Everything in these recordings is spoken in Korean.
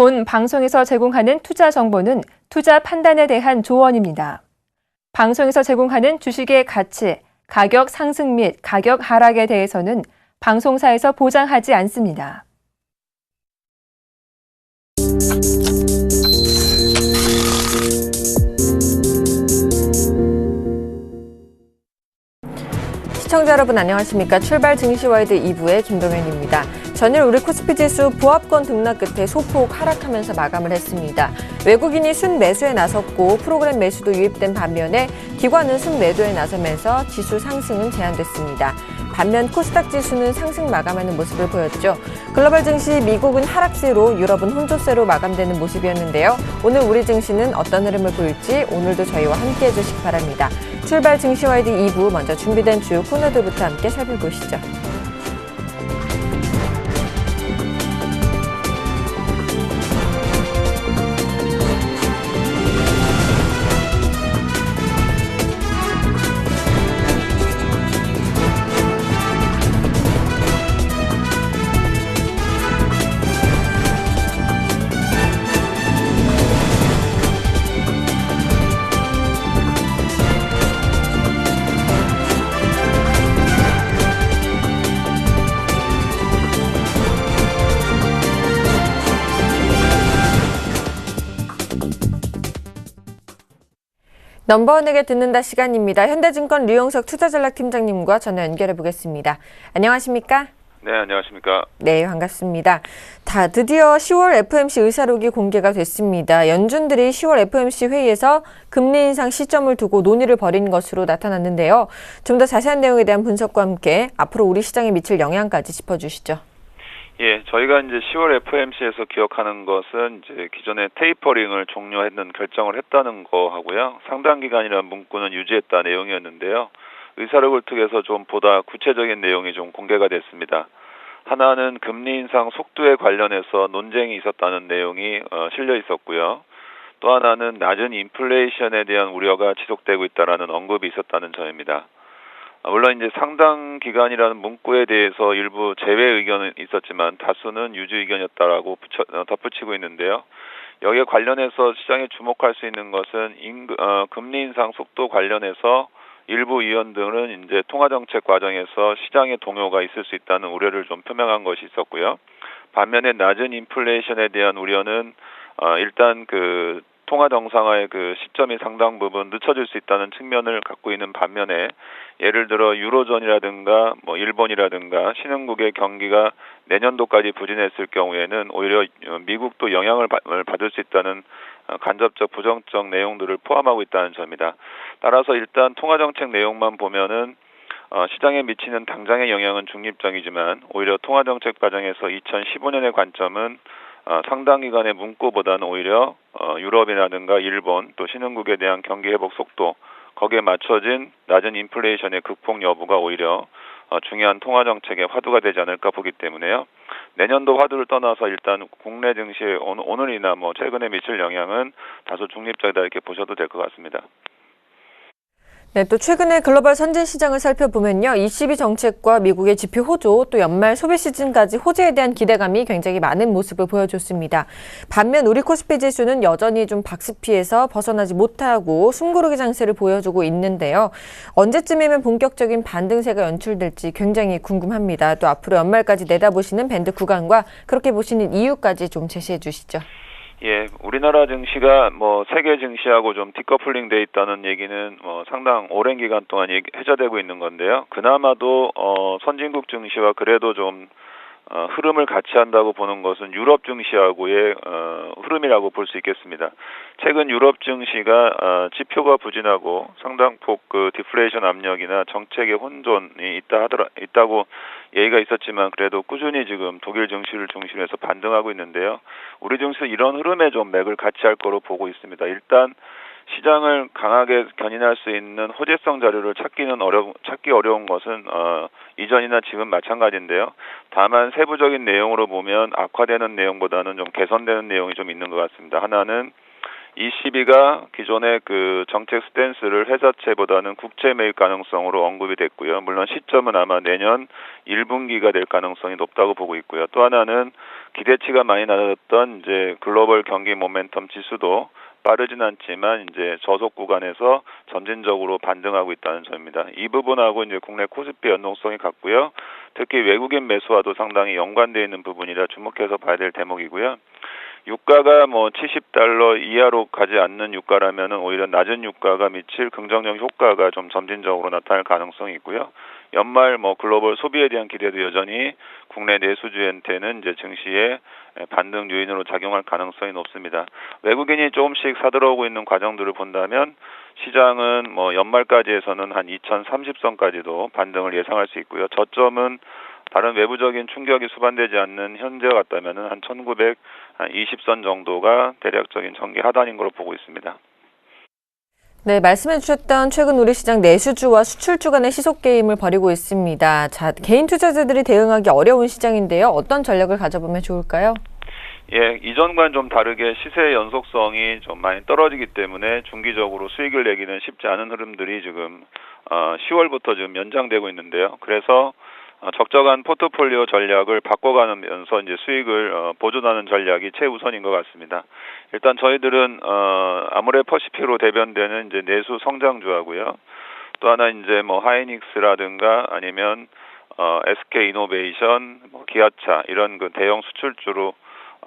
본 방송에서 제공하는 투자 정보는 투자 판단에 대한 조언입니다. 방송에서 제공하는 주식의 가치, 가격 상승 및 가격 하락에 대해서는 방송사에서 보장하지 않습니다. 시청자 여러분 안녕하십니까? 출발 증시와이드 2부의 김동현입니다. 전일 우리 코스피 지수 보합권 등락 끝에 소폭 하락하면서 마감을 했습니다. 외국인이 순매수에 나섰고 프로그램 매수도 유입된 반면에 기관은 순매도에 나서면서 지수 상승은 제한됐습니다. 반면 코스닥 지수는 상승 마감하는 모습을 보였죠. 글로벌 증시 미국은 하락세로 유럽은 혼조세로 마감되는 모습이었는데요. 오늘 우리 증시는 어떤 흐름을 보일지 오늘도 저희와 함께해 주시기 바랍니다. 출발 증시와이드 2부 먼저 준비된 주요 코너들부터 함께 살펴보시죠. 넘버원에게 듣는다 시간입니다. 현대증권 류영석 투자전략팀장님과 전화 연결해 보겠습니다. 안녕하십니까? 네, 안녕하십니까? 네, 반갑습니다. 드디어 10월 FOMC 의사록이 공개가 됐습니다. 연준들이 10월 FOMC 회의에서 금리 인상 시점을 두고 논의를 벌인 것으로 나타났는데요. 좀 더 자세한 내용에 대한 분석과 함께 앞으로 우리 시장에 미칠 영향까지 짚어주시죠. 예, 저희가 이제 10월 FOMC에서 기억하는 것은 이제 기존의 테이퍼링을 종료했는 결정을 했다는 거 하고요. 상당 기간이라는 문구는 유지했다 내용이었는데요. 의사록을 통해서 좀 보다 구체적인 내용이 좀 공개가 됐습니다. 하나는 금리 인상 속도에 관련해서 논쟁이 있었다는 내용이 실려 있었고요. 또 하나는 낮은 인플레이션에 대한 우려가 지속되고 있다라는 언급이 있었다는 점입니다. 물론 이제 상당 기간이라는 문구에 대해서 일부 제외 의견은 있었지만 다수는 유지 의견이었다라고 덧붙이고 있는데요. 여기에 관련해서 시장에 주목할 수 있는 것은 금리 인상 속도 관련해서 일부 의원들은 이제 통화정책 과정에서 시장의 동요가 있을 수 있다는 우려를 좀 표명한 것이 있었고요. 반면에 낮은 인플레이션에 대한 우려는 일단 통화 정상화의 시점이 상당 부분 늦춰질 수 있다는 측면을 갖고 있는 반면에 예를 들어 유로존이라든가 일본이라든가 신흥국의 경기가 내년도까지 부진했을 경우에는 오히려 미국도 영향을 받을 수 있다는 간접적 부정적 내용들을 포함하고 있다는 점입니다. 따라서 일단 통화정책 내용만 보면은 시장에 미치는 당장의 영향은 중립적이지만 오히려 통화정책 과정에서 2015년의 관점은 상당 기간의 문구보다는 오히려 유럽이라든가 일본 또 신흥국에 대한 경기 회복 속도 거기에 맞춰진 낮은 인플레이션의 극복 여부가 오히려 중요한 통화정책의 화두가 되지 않을까 보기 때문에요. 내년도 화두를 떠나서 일단 국내 증시에 오늘이나 최근에 미칠 영향은 다소 중립적이다 이렇게 보셔도 될 것 같습니다. 네, 또 최근에 글로벌 선진 시장을 살펴보면요. ECB 정책과 미국의 지표 호조, 또 연말 소비 시즌까지 호재에 대한 기대감이 굉장히 많은 모습을 보여줬습니다. 반면 우리 코스피 지수는 여전히 좀 박스피에서 벗어나지 못하고 숨고르기 장세를 보여주고 있는데요. 언제쯤이면 본격적인 반등세가 연출될지 굉장히 궁금합니다. 또 앞으로 연말까지 내다보시는 밴드 구간과 그렇게 보시는 이유까지 좀 제시해 주시죠. 예, 우리나라 증시가 세계 증시하고 좀 디커플링 돼 있다는 얘기는 상당 오랜 기간 동안 회자되고 있는 건데요. 그나마도 선진국 증시와 그래도 좀 흐름을 같이 한다고 보는 것은 유럽 증시하고의 흐름이라고 볼 수 있겠습니다. 최근 유럽 증시가 지표가 부진하고 상당폭 디플레이션 압력이나 정책의 혼돈이 있다고 얘기가 있었지만 그래도 꾸준히 지금 독일 증시를 중심으로 해서 반등하고 있는데요. 우리 증시는 이런 흐름에 좀 맥을 같이 할 거로 보고 있습니다. 일단 시장을 강하게 견인할 수 있는 호재성 자료를 찾기 어려운 것은 이전이나 지금 마찬가지인데요. 다만 세부적인 내용으로 보면 악화되는 내용보다는 좀 개선되는 내용이 좀 있는 것 같습니다. 하나는 ECB가 기존의 그 정책 스탠스를 회사채보다는 국채 매입 가능성으로 언급이 됐고요. 물론 시점은 아마 내년 1분기가 될 가능성이 높다고 보고 있고요. 또 하나는 기대치가 많이 낮았던 이제 글로벌 경기 모멘텀 지수도 빠르진 않지만 이제 저속 구간에서 점진적으로 반등하고 있다는 점입니다. 이 부분하고 이제 국내 코스피 연동성이 같고요. 특히 외국인 매수와도 상당히 연관되어 있는 부분이라 주목해서 봐야 될 대목이고요. 유가가 뭐 70달러 이하로 가지 않는 유가라면은 오히려 낮은 유가가 미칠 긍정적 효과가 좀 점진적으로 나타날 가능성이 있고요. 연말 뭐 글로벌 소비에 대한 기대도 여전히 국내 내수주한테는 이제 증시에 반등 요인으로 작용할 가능성이 높습니다. 외국인이 조금씩 사들어오고 있는 과정들을 본다면 시장은 뭐 연말까지 해서는 한 2030선까지도 반등을 예상할 수 있고요. 저점은 다른 외부적인 충격이 수반되지 않는 현재와 같다면은 한 1920선 정도가 대략적인 전개 하단인 걸로 보고 있습니다. 네, 말씀해 주셨던 최근 우리 시장 내수주와 수출주 간의 시속 게임을 벌이고 있습니다. 자, 개인 투자자들이 대응하기 어려운 시장인데요. 어떤 전략을 가져보면 좋을까요? 예, 이전과는 좀 다르게 시세 연속성이 좀 많이 떨어지기 때문에 중기적으로 수익을 내기는 쉽지 않은 흐름들이 지금 10월부터 지금 연장되고 있는데요. 그래서 적정한 포트폴리오 전략을 바꿔가면서 이제 수익을 보존하는 전략이 최우선인 것 같습니다. 일단 저희들은 아모레퍼시픽으로 대변되는 이제 내수 성장주하고요. 또 하나 이제 뭐 하이닉스라든가 아니면 SK이노베이션, 뭐 기아차 이런 그 대형 수출주로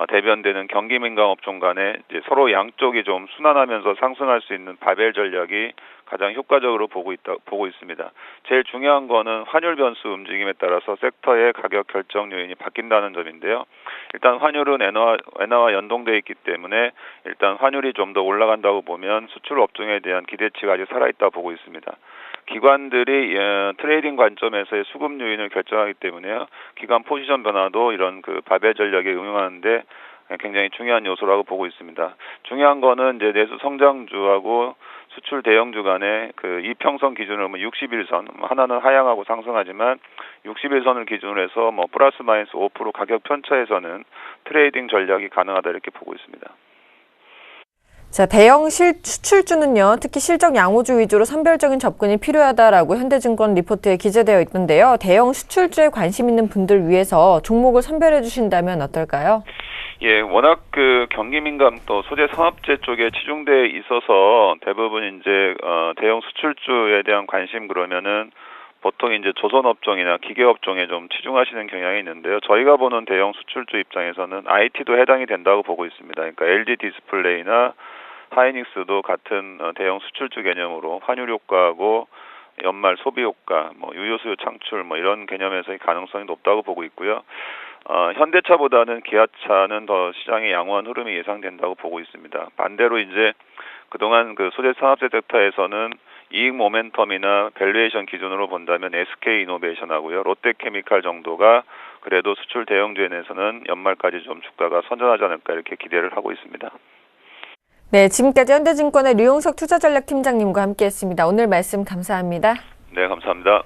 대변되는 경기 민감 업종 간에 이제 서로 양쪽이 좀 순환하면서 상승할 수 있는 바벨 전략이 가장 효과적으로 보고 있습니다. 제일 중요한 거는 환율 변수 움직임에 따라서 섹터의 가격 결정 요인이 바뀐다는 점인데요. 일단 환율은 엔화와 연동되어 있기 때문에 일단 환율이 좀 더 올라간다고 보면 수출 업종에 대한 기대치가 아직 살아있다 보고 있습니다. 기관들이 트레이딩 관점에서의 수급 요인을 결정하기 때문에요. 기관 포지션 변화도 이런 그 바벨 전략에 응용하는데 굉장히 중요한 요소라고 보고 있습니다. 중요한 거는 이제 내수 성장주하고 수출 대형주 간의 그 이평선 기준으로 뭐 61선, 하나는 하향하고 상승하지만 61선을 기준으로 해서 뭐 플러스 마이너스 5% 가격 편차에서는 트레이딩 전략이 가능하다 이렇게 보고 있습니다. 자, 대형 수출주는요, 특히 실적 양호주 위주로 선별적인 접근이 필요하다라고 현대증권 리포트에 기재되어 있던데요. 대형 수출주에 관심 있는 분들 위해서 종목을 선별해 주신다면 어떨까요? 예, 워낙 그 경기 민감 또 소재 산업재 쪽에 치중돼 있어서 대부분 이제 대형 수출주에 대한 관심 그러면은 보통 이제 조선 업종이나 기계 업종에 좀 치중하시는 경향이 있는데요. 저희가 보는 대형 수출주 입장에서는 IT도 해당이 된다고 보고 있습니다. 그러니까 LG 디스플레이나 하이닉스도 같은 대형 수출주 개념으로 환율 효과하고 연말 소비 효과, 뭐 유효 수요 창출 뭐 이런 개념에서의 가능성이 높다고 보고 있고요. 현대차보다는 기아차는 더 시장의 양호한 흐름이 예상된다고 보고 있습니다. 반대로 이제 그동안 그 소재 산업재 섹터에서는 이익 모멘텀이나 밸류에이션 기준으로 본다면 SK이노베이션하고요. 롯데케미칼 정도가 그래도 수출 대형주에 내서는 연말까지 좀 주가가 선전하지 않을까 이렇게 기대를 하고 있습니다. 네, 지금까지 현대증권의 류용석 투자전략팀장님과 함께했습니다. 오늘 말씀 감사합니다. 네, 감사합니다.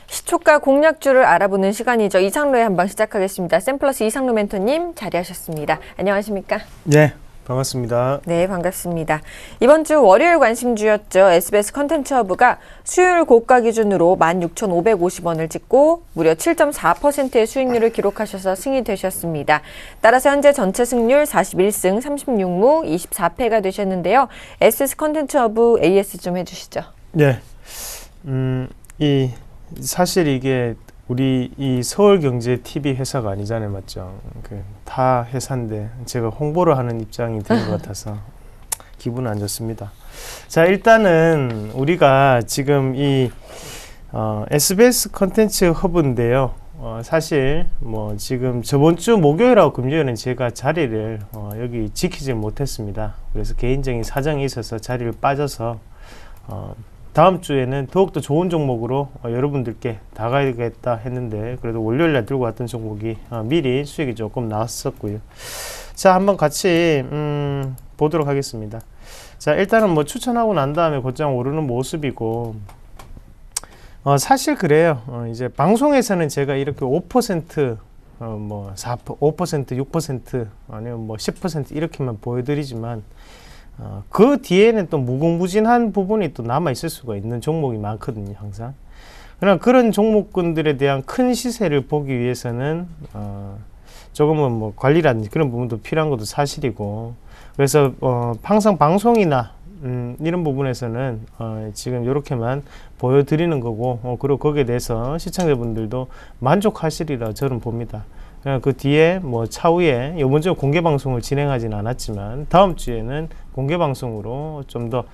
시초가 공략주를 알아보는 시간이죠. 이상로에 한번 시작하겠습니다. 샘플러스 이상로 멘토님 자리하셨습니다. 안녕하십니까? 네, 반갑습니다. 네, 반갑습니다. 이번 주 월요일 관심주였죠. SBS 컨텐츠 허브가 수요일 고가 기준으로 16,550원을 찍고 무려 7.4%의 수익률을 기록하셔서 승이 되셨습니다. 따라서 현재 전체 승률 41승 36무 24패가 되셨는데요. SBS 컨텐츠 허브 AS 좀 해주시죠. 네, 사실 이게 우리 이 서울경제TV 회사가 아니잖아요, 맞죠? 타 회사인데 제가 홍보를 하는 입장이 된 것 같아서 기분은 안 좋습니다. 자, 일단은 우리가 지금 이 SBS 컨텐츠 허브인데요. 사실 뭐 지금 저번 주 목요일하고 금요일은 제가 자리를 여기 지키지 못했습니다. 그래서 개인적인 사정이 있어서 자리를 빠져서 다음 주에는 더욱더 좋은 종목으로 여러분들께 다가가겠다 했는데 그래도 월요일날 들고 왔던 종목이 미리 수익이 조금 나왔었고요. 자, 한번 같이 보도록 하겠습니다. 자, 일단은 뭐 추천하고 난 다음에 곧장 오르는 모습이고 사실 그래요. 이제 방송에서는 제가 이렇게 5%, 5%, 6% 아니면 뭐 10% 이렇게만 보여드리지만 그 뒤에는 또 무궁무진한 부분이 또 남아 있을 수가 있는 종목이 많거든요, 항상. 그러나 그런 종목군들에 대한 큰 시세를 보기 위해서는 조금은 뭐 관리라든지 그런 부분도 필요한 것도 사실이고, 그래서 항상 방송이나 이런 부분에서는 지금 이렇게만 보여드리는 거고, 그리고 거기에 대해서 시청자분들도 만족하시리라 저는 봅니다. 그 뒤에 뭐 차후에 이번 주 공개 방송을 진행하지는 않았지만 다음 주에는 공개 방송으로 좀 더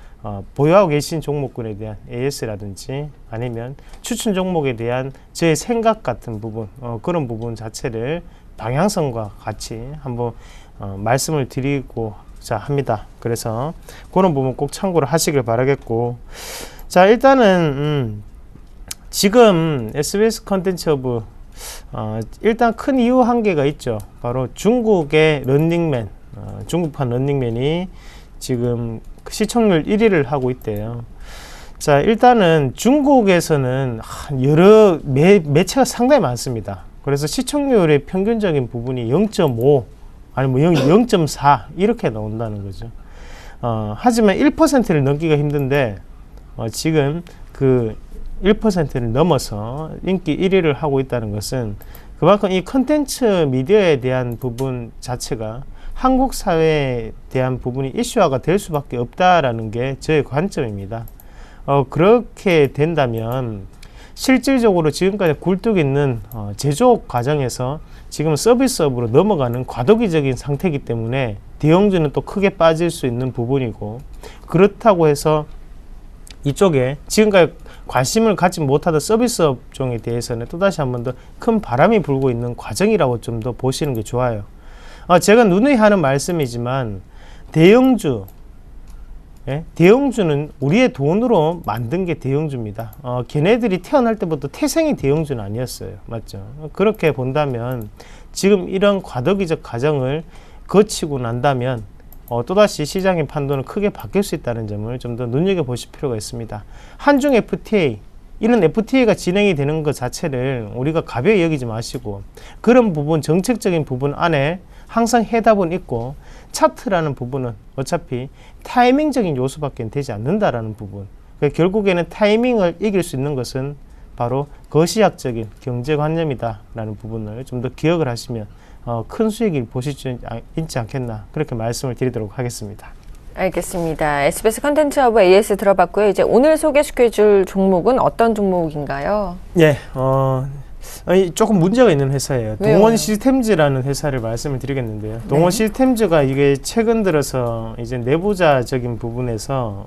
보유하고 계신 종목군에 대한 AS라든지 아니면 추천 종목에 대한 제 생각 같은 부분, 그런 부분 자체를 방향성과 같이 한번 말씀을 드리고자 합니다. 그래서 그런 부분 꼭 참고를 하시길 바라겠고, 자, 일단은 지금 SBS 컨텐츠허브 일단 큰 이유 한 개가 있죠. 바로 중국의 런닝맨, 중국판 런닝맨이 지금 시청률 1위를 하고 있대요. 자, 일단은 중국에서는 여러 매체가 상당히 많습니다. 그래서 시청률의 평균적인 부분이 0.5 아니면 0.4 이렇게 나온다는 거죠. 하지만 1%를 넘기가 힘든데 지금 그 1%를 넘어서 인기 1위를 하고 있다는 것은 그만큼 이 컨텐츠 미디어에 대한 부분 자체가 한국 사회에 대한 부분이 이슈화가 될 수밖에 없다라는 게 저의 관점입니다. 그렇게 된다면 실질적으로 지금까지 굴뚝 있는 제조업 과정에서 지금 서비스업으로 넘어가는 과도기적인 상태이기 때문에 대형주는 또 크게 빠질 수 있는 부분이고, 그렇다고 해서 이쪽에 지금까지 관심을 갖지 못하던 서비스 업종에 대해서는 또다시 한 번 더 큰 바람이 불고 있는 과정이라고 좀 더 보시는 게 좋아요. 제가 누누이 하는 말씀이지만 대형주, 대형주는 우리의 돈으로 만든 게 대형주입니다. 걔네들이 태어날 때부터 태생이 대형주는 아니었어요. 맞죠? 그렇게 본다면 지금 이런 과도기적 과정을 거치고 난다면 또다시 시장의 판도는 크게 바뀔 수 있다는 점을 좀 더 눈여겨보실 필요가 있습니다. 한중 FTA, 이런 FTA가 진행이 되는 것 자체를 우리가 가벼이 여기지 마시고, 그런 부분, 정책적인 부분 안에 항상 해답은 있고, 차트라는 부분은 어차피 타이밍적인 요소밖에 되지 않는다라는 부분. 결국에는 타이밍을 이길 수 있는 것은 바로 거시학적인 경제관념이다라는 부분을 좀 더 기억을 하시면 큰 수익을 보실 수 있지 않겠나, 그렇게 말씀을 드리도록 하겠습니다. 알겠습니다. SBS 컨텐츠허브 AS 들어봤고요. 이제 오늘 소개시켜줄 종목은 어떤 종목인가요? 예, 조금 문제가 있는 회사예요. 왜요? 동원 시스템즈라는 회사를 말씀을 드리겠는데요. 동원 시스템즈가 이게 최근 들어서 이제 내부자적인 부분에서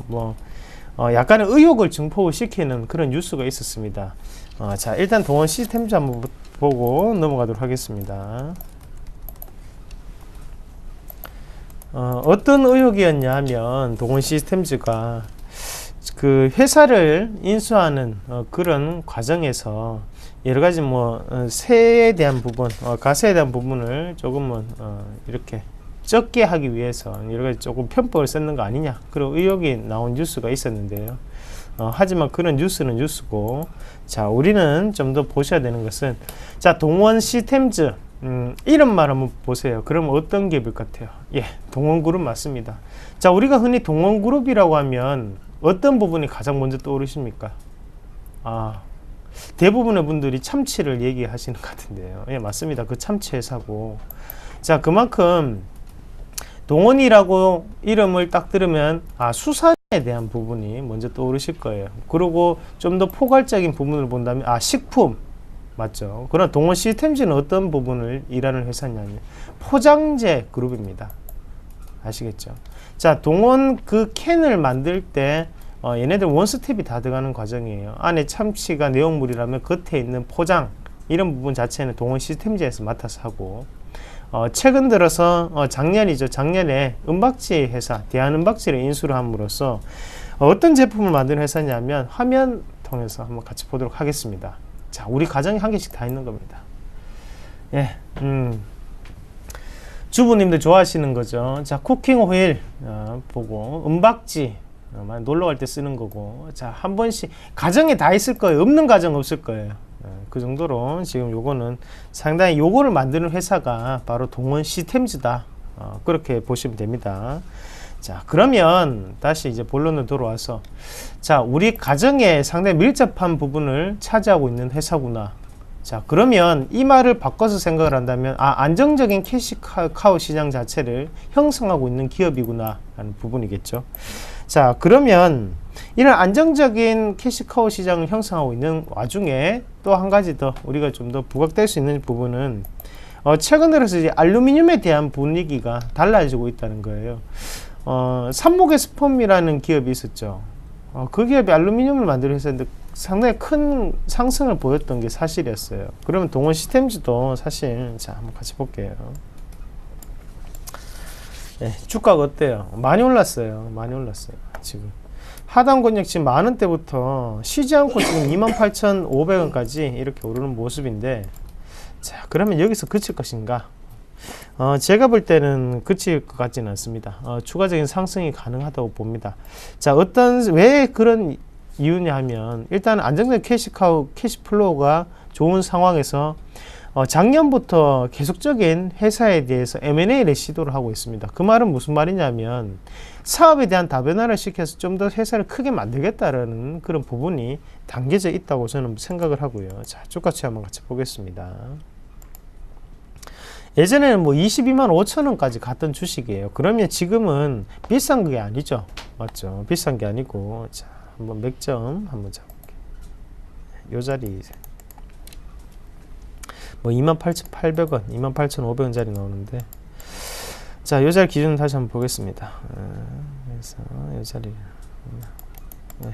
약간의 의혹을 증폭시키는 그런 뉴스가 있었습니다. 자, 일단 동원 시스템즈 한번 보고 넘어가도록 하겠습니다. 어떤 의혹이었냐 하면 동원 시스템즈가 그 회사를 인수하는 그런 과정에서 여러 가지 세에 대한 부분, 가세에 대한 부분을 조금은 이렇게 적게 하기 위해서 여러 가지 조금 편법을 썼는 거 아니냐, 그런 의혹이 나온 뉴스가 있었는데요. 하지만 그런 뉴스는 뉴스고, 자, 우리는 좀 더 보셔야 되는 것은, 자, 동원 시스템즈 이름만 한번 보세요. 그럼 어떤 기업일 것 같아요? 예, 동원그룹 맞습니다. 자, 우리가 흔히 동원그룹이라고 하면 어떤 부분이 가장 먼저 떠오르십니까? 대부분의 분들이 참치를 얘기하시는 것 같은데요. 예, 맞습니다. 그 참치 회사고. 자, 그만큼 동원이라고 이름을 딱 들으면 수산에 대한 부분이 먼저 떠오르실 거예요. 그리고 좀 더 포괄적인 부분을 본다면 식품 맞죠. 그러나 동원 시스템즈는 어떤 부분을 일하는 회사냐면 포장재 그룹입니다. 아시겠죠? 자, 동원 그 캔을 만들 때 얘네들 원스텝이 다 들어가는 과정이에요. 안에 참치가 내용물이라면 겉에 있는 포장, 이런 부분 자체는 동원 시스템즈에서 맡아서 하고, 최근 들어서 작년이죠. 작년에 은박지 회사 대한은박지를 인수를 함으로써 어떤 제품을 만드는 회사냐면, 화면 통해서 한번 같이 보도록 하겠습니다. 자, 우리 가정에 한 개씩 다 있는 겁니다. 예, 주부님들 좋아하시는 거죠. 자, 쿠킹 오일 보고, 은박지 많이 놀러 갈 때 쓰는 거고. 자, 한 번씩 가정에 다 있을 거예요. 없는 가정 없을 거예요. 그 정도로 지금 요거는 상당히 요거를 만드는 회사가 바로 동원 시스템즈다. 그렇게 보시면 됩니다. 자, 그러면 다시 이제 본론으로 돌아와서, 자, 우리 가정에 상당히 밀접한 부분을 차지하고 있는 회사구나. 자, 그러면 이 말을 바꿔서 생각을 한다면, 안정적인 캐시카우 시장 자체를 형성하고 있는 기업이구나 라는 부분이겠죠. 자, 그러면 이런 안정적인 캐시카우 시장을 형성하고 있는 와중에 또 한 가지 더 우리가 좀 더 부각될 수 있는 부분은, 최근 들어서 이제 알루미늄에 대한 분위기가 달라지고 있다는 거예요. 삼목에스폼이라는 기업이 있었죠. 그 기업이 알루미늄을 만드는 회사인데 상당히 큰 상승을 보였던 게 사실이었어요. 그러면 동원 시스템즈도 사실, 자, 한번 같이 볼게요. 네, 주가가 어때요? 많이 올랐어요. 많이 올랐어요. 지금 하단 권역 지금 만원대부터 쉬지 않고 지금 28,500원까지 이렇게 오르는 모습인데, 자, 그러면 여기서 그칠 것인가? 제가 볼 때는 그칠 것 같지는 않습니다. 추가적인 상승이 가능하다고 봅니다. 자, 왜 그런 이유냐 하면, 일단 안정적인 캐시플로우가 좋은 상황에서 작년부터 계속적인 회사에 대해서 M&A를 시도를 하고 있습니다. 그 말은 무슨 말이냐면, 사업에 대한 다변화를 시켜서 좀 더 회사를 크게 만들겠다라는 그런 부분이 담겨져 있다고 저는 생각을 하고요. 자, 주가치 한번 같이 보겠습니다. 예전에는 뭐 22만 5천 원까지 갔던 주식이에요. 그러면 지금은 비싼 게 아니죠. 맞죠? 비싼 게 아니고. 자, 한번 맥점 한번 잡을게요. 요 자리 뭐 28,800원, 28,500원짜리 나오는데, 자, 요 자리 기준 다시 한번 보겠습니다. 그래서 요 자리. 네.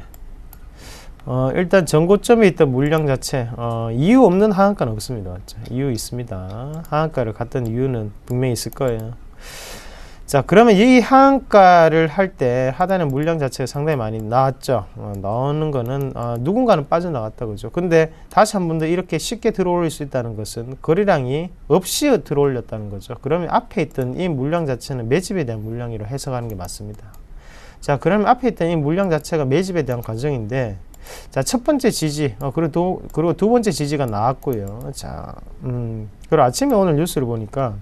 일단 전고점에 있던 물량 자체, 이유 없는 하한가는 없습니다. 맞죠? 이유 있습니다. 하한가를 갔던 이유는 분명히 있을 거예요. 자, 그러면 이 하한가를 할 때 하단의 물량 자체가 상당히 많이 나왔죠. 나오는 거는 누군가는 빠져나갔다 그죠. 근데 다시 한 번 더 이렇게 쉽게 들어올릴 수 있다는 것은 거래량이 없이 들어올렸다는 거죠. 그러면 앞에 있던 이 물량 자체는 매집에 대한 물량이라고 해석하는 게 맞습니다. 자, 그러면 앞에 있던 이 물량 자체가 매집에 대한 과정인데, 자, 첫 번째 지지, 그리고 두 번째 지지가 나왔고요. 자, 그리고 아침에 오늘 뉴스를 보니까,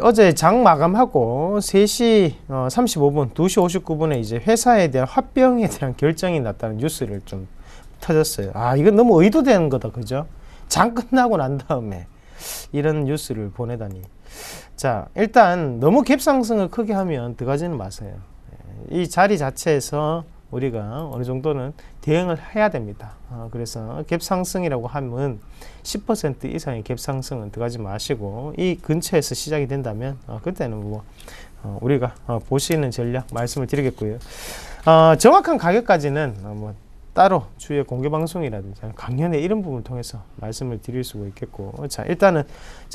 어제 장 마감하고 3시 35분, 2시 59분에 이제 회사에 대한 합병에 대한 결정이 났다는 뉴스를 좀 터졌어요. 이건 너무 의도된 거다, 그죠? 장 끝나고 난 다음에 이런 뉴스를 보내다니. 자, 일단 너무 갭상승을 크게 하면 들어가지는 마세요. 이 자리 자체에서 우리가 어느 정도는 대응을 해야 됩니다. 그래서 갭상승이라고 하면 10% 이상의 갭상승은 들어가지 마시고, 이 근처에서 시작이 된다면 그때는 뭐 우리가 보시는 전략 말씀을 드리겠고요. 정확한 가격까지는 뭐 따로 주요 공개방송이라든지 강연회 이런 부분을 통해서 말씀을 드릴 수가 있겠고, 자, 일단은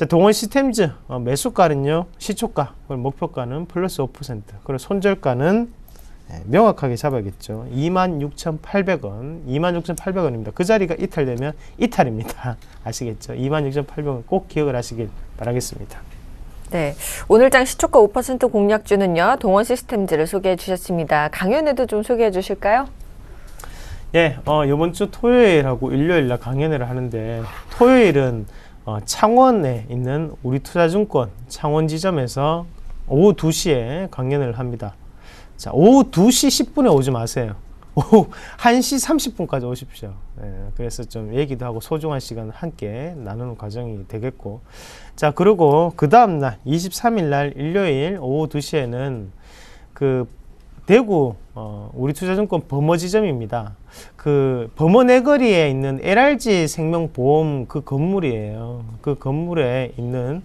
동원 시스템즈 매수가는요, 시초가, 목표가는 플러스 5%, 그리고 손절가는 명확하게 잡아야겠죠. 26,800원, 26,800원입니다. 그 자리가 이탈되면 이탈입니다. 아시겠죠? 26,800원 꼭 기억을 하시길 바라겠습니다. 네, 오늘장 시초가 5% 공략주는요, 동원 시스템즈를 소개해 주셨습니다. 강연회도 좀 소개해 주실까요? 예, 이번 주 토요일하고 일요일날 강연회를 하는데, 토요일은 창원에 있는 우리투자증권 창원 지점에서 오후 2시에 강연을 합니다. 자, 오후 2시 10분에 오지 마세요. 오후 1시 30분까지 오십시오. 그래서 좀 얘기도 하고 소중한 시간을 함께 나누는 과정이 되겠고, 자, 그리고 그 다음날 23일날 일요일 오후 2시에는 그 대구 우리투자증권 범어지점입니다. 그 범어 내거리에 있는 LRG 생명보험 그 건물이에요. 그 건물에 있는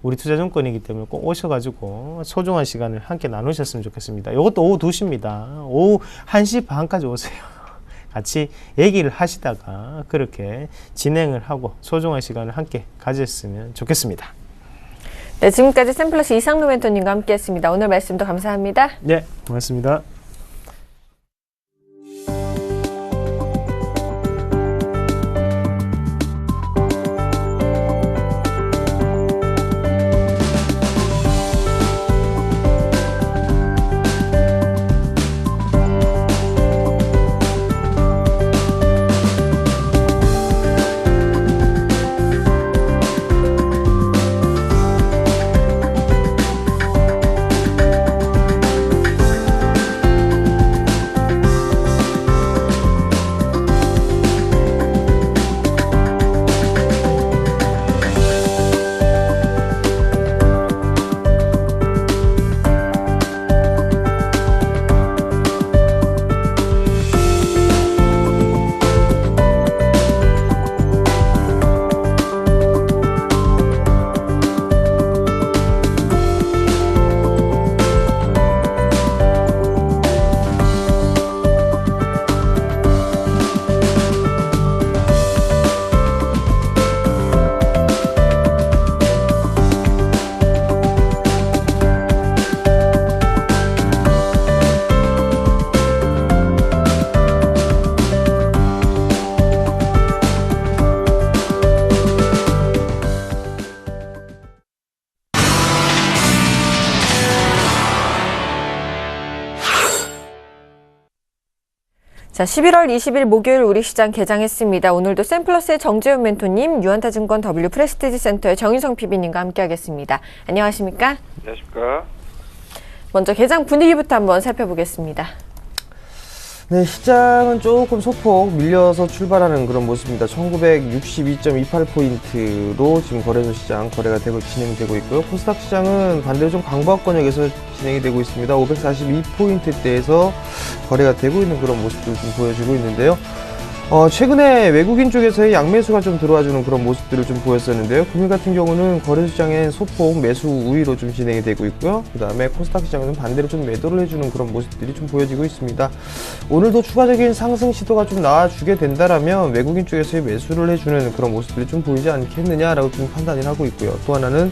우리투자증권이기 때문에 꼭 오셔가지고 소중한 시간을 함께 나누셨으면 좋겠습니다. 이것도 오후 2시입니다. 오후 1시 반까지 오세요. 같이 얘기를 하시다가 그렇게 진행을 하고 소중한 시간을 함께 가졌으면 좋겠습니다. 네, 지금까지 샘플러스 이상로 멘토님과 함께했습니다. 오늘 말씀도 감사합니다. 네, 고맙습니다. 자, 11월 20일 목요일 우리 시장 개장했습니다. 오늘도 샘플러스의 정재훈 멘토님, 유한타증권 W 프레스티지 센터의 정인성 PB님과 함께하겠습니다. 안녕하십니까? 안녕하십니까? 먼저 개장 분위기부터 한번 살펴보겠습니다. 네, 시장은 조금 소폭 밀려서 출발하는 그런 모습입니다. 1962.28포인트로 지금 거래소 시장 거래가 진행되고 있고요. 코스닥 시장은 반대로 좀 강보합권역에서 진행이 되고 있습니다. 542포인트대에서 거래가 되고 있는 그런 모습들 좀 보여주고 있는데요. 최근에 외국인 쪽에서의 양매수가 좀 들어와주는 그런 모습들을 좀 보였었는데요. 금일 같은 경우는 거래소 시장엔 소폭 매수 우위로 좀 진행이 되고 있고요. 그 다음에 코스닥 시장은 반대로 좀 매도를 해주는 그런 모습들이 좀 보여지고 있습니다. 오늘도 추가적인 상승 시도가 좀 나와주게 된다라면 외국인 쪽에서의 매수를 해주는 그런 모습들이 좀 보이지 않겠느냐라고 좀 판단을 하고 있고요. 또 하나는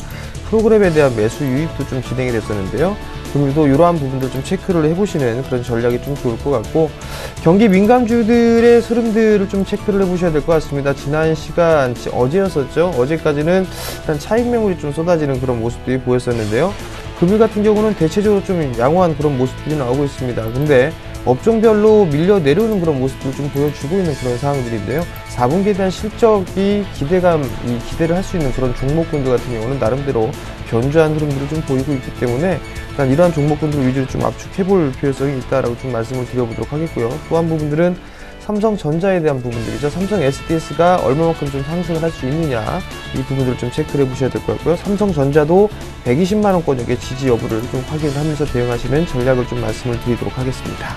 프로그램에 대한 매수 유입도 좀 진행이 됐었는데요. 금일도 이러한 부분들 좀 체크를 해보시는 그런 전략이 좀 좋을 것 같고, 경기 민감주들의 흐름들을 좀 체크를 해보셔야 될 것 같습니다. 지난 시간 어제였었죠. 어제까지는 일단 차익 매물이 좀 쏟아지는 그런 모습들이 보였었는데요. 금일 같은 경우는 대체적으로 좀 양호한 그런 모습들이 나오고 있습니다. 근데 업종별로 밀려 내려오는 그런 모습들을 좀 보여주고 있는 그런 상황들인데요. 4분기에 대한 실적이 기대를 할 수 있는 그런 종목군들 같은 경우는 나름대로 견조한 흐름들을 좀 보이고 있기 때문에 일단 이러한 종목군들 위주로 좀 압축해볼 필요성이 있다라고 좀 말씀을 드려보도록 하겠고요. 또 한 부분들은 삼성전자에 대한 부분들이죠. 삼성 SDS가 얼마만큼 좀 상승을 할 수 있느냐, 이 부분들을 좀 체크를 해보셔야 될 것 같고요. 삼성전자도 120만원권역의 지지 여부를 좀 확인하면서 대응하시는 전략을 좀 말씀을 드리도록 하겠습니다.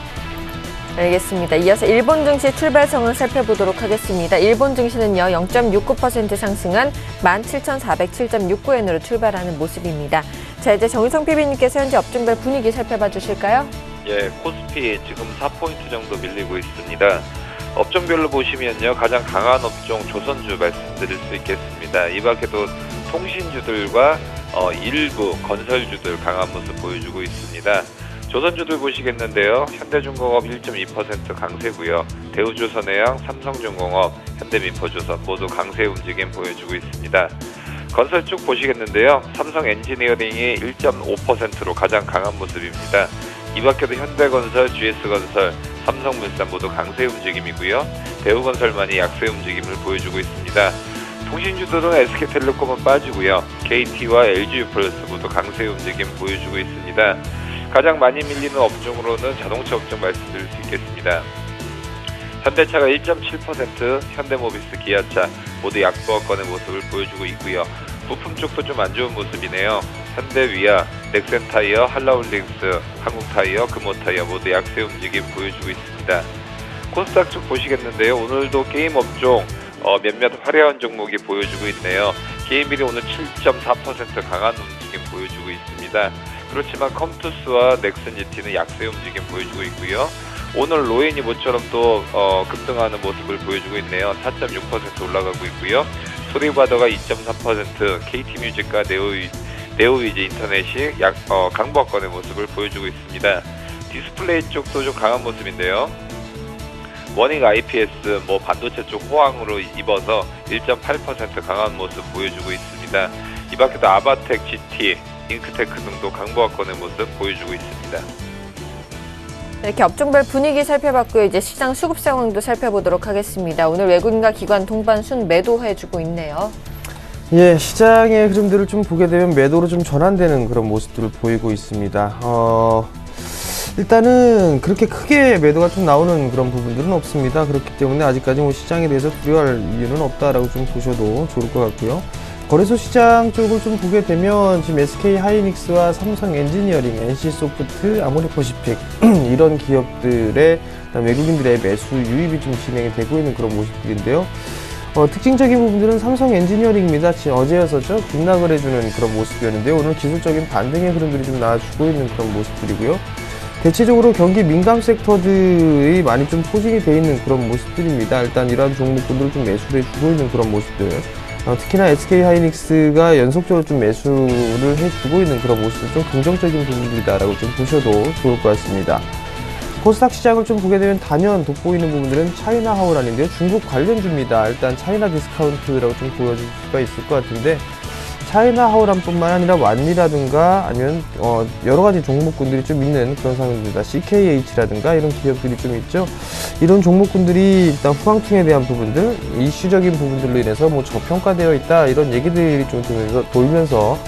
알겠습니다. 이어서 일본 증시 출발성을 살펴보도록 하겠습니다. 일본 증시는요, 0.69% 상승한 17,407.69엔으로 출발하는 모습입니다. 자, 이제 정인성 PB님께서 현재 업종별 분위기 살펴봐 주실까요? 예, 코스피 지금 4포인트 정도 밀리고 있습니다. 업종별로 보시면요, 가장 강한 업종 조선주 말씀드릴 수 있겠습니다. 이 밖에도 통신주들과 일부 건설주들 강한 모습 보여주고 있습니다. 조선주들 보시겠는데요. 현대중공업 1.2% 강세고요. 대우조선해양, 삼성중공업, 현대미포조선 모두 강세 움직임 보여주고 있습니다. 건설 쭉 보시겠는데요. 삼성 엔지니어링이 1.5%로 가장 강한 모습입니다. 이 밖에도 현대건설, GS건설, 삼성물산 모두 강세 움직임이고요. 대우건설만이 약세 움직임을 보여주고 있습니다. 통신주들은 SK텔레콤은 빠지고요. KT와 LG유플러스 모두 강세 움직임 보여주고 있습니다. 가장 많이 밀리는 업종으로는 자동차 업종 말씀드릴 수 있겠습니다. 현대차가 1.7%, 현대모비스, 기아차 모두 약보합권의 모습을 보여주고 있고요. 부품 쪽도 좀 안 좋은 모습이네요. 현대위아, 넥센타이어, 한라홀딩스, 한국타이어, 금호타이어 모두 약세 움직임 보여주고 있습니다. 코스닥 쪽 보시겠는데요. 오늘도 게임 업종 몇몇 화려한 종목이 보여주고 있네요. 게임빌이 오늘 7.4% 강한 움직임 보여주고 있습니다. 그렇지만 컴투스와 넥슨GT는 약세 움직임 보여주고 있고요. 오늘 로엔이 모처럼 또 급등하는 모습을 보여주고 있네요. 4.6% 올라가고 있고요. 소리바더가 2.3%, KT뮤직과 네오위즈 인터넷이 강보합권의 모습을 보여주고 있습니다. 디스플레이 쪽도 좀 강한 모습인데요. 워닝 IPS 반도체 쪽 호황으로 입어서 1.8% 강한 모습 보여주고 있습니다. 이 밖에도 아바텍, GT, 잉크테크 등도 강보합권의 모습 보여주고 있습니다. 이렇게 업종별 분위기 살펴봤고요. 이제 시장 수급 상황도 살펴보도록 하겠습니다. 오늘 외국인과 기관 동반 순 매도해주고 있네요. 예, 시장의 흐름들을 좀 보게 되면 매도로 좀 전환되는 그런 모습들을 보이고 있습니다. 일단은 그렇게 크게 매도가 좀 나오는 그런 부분들은 없습니다. 그렇기 때문에 아직까지 시장에 대해서 두려워할 이유는 없다라고 좀 보셔도 좋을 것 같고요. 거래소 시장 쪽을 좀 보게 되면 지금 SK 하이닉스와 삼성 엔지니어링, NC소프트, 아모레퍼시픽 이런 기업들의 외국인들의 매수 유입이 좀 진행이 되고 있는 그런 모습들인데요. 특징적인 부분들은 삼성 엔지니어링입니다. 어제였었죠. 급락을 해주는 그런 모습이었는데 오늘 기술적인 반등의 흐름들이 좀 나와주고 있는 그런 모습들이고요. 대체적으로 경기 민감 섹터들이 많이 좀 포진이 되어 있는 그런 모습들입니다. 일단 이러한 종목군들을 좀 매수를 해주고 있는 그런 모습들. 특히나 SK 하이닉스가 연속적으로 좀 매수를 해주고 있는 그런 모습, 좀 긍정적인 부분들이다라고 좀 보셔도 좋을 것 같습니다. 코스닥 시장을 좀 보게 되면 단연 돋보이는 부분들은 차이나 하우란인데요. 중국 관련주입니다. 일단 차이나 디스카운트라고 좀 보여줄 수가 있을 것 같은데, 차이나 하오란뿐만 아니라 완리라든가 아니면 여러 가지 종목군들이 좀 있는 그런 상황입니다. CKH라든가 이런 기업들이 좀 있죠. 이런 종목군들이 일단 후방충에 대한 부분들, 이슈적인 부분들로 인해서 뭐 저평가되어 있다 이런 얘기들이 좀 돌면서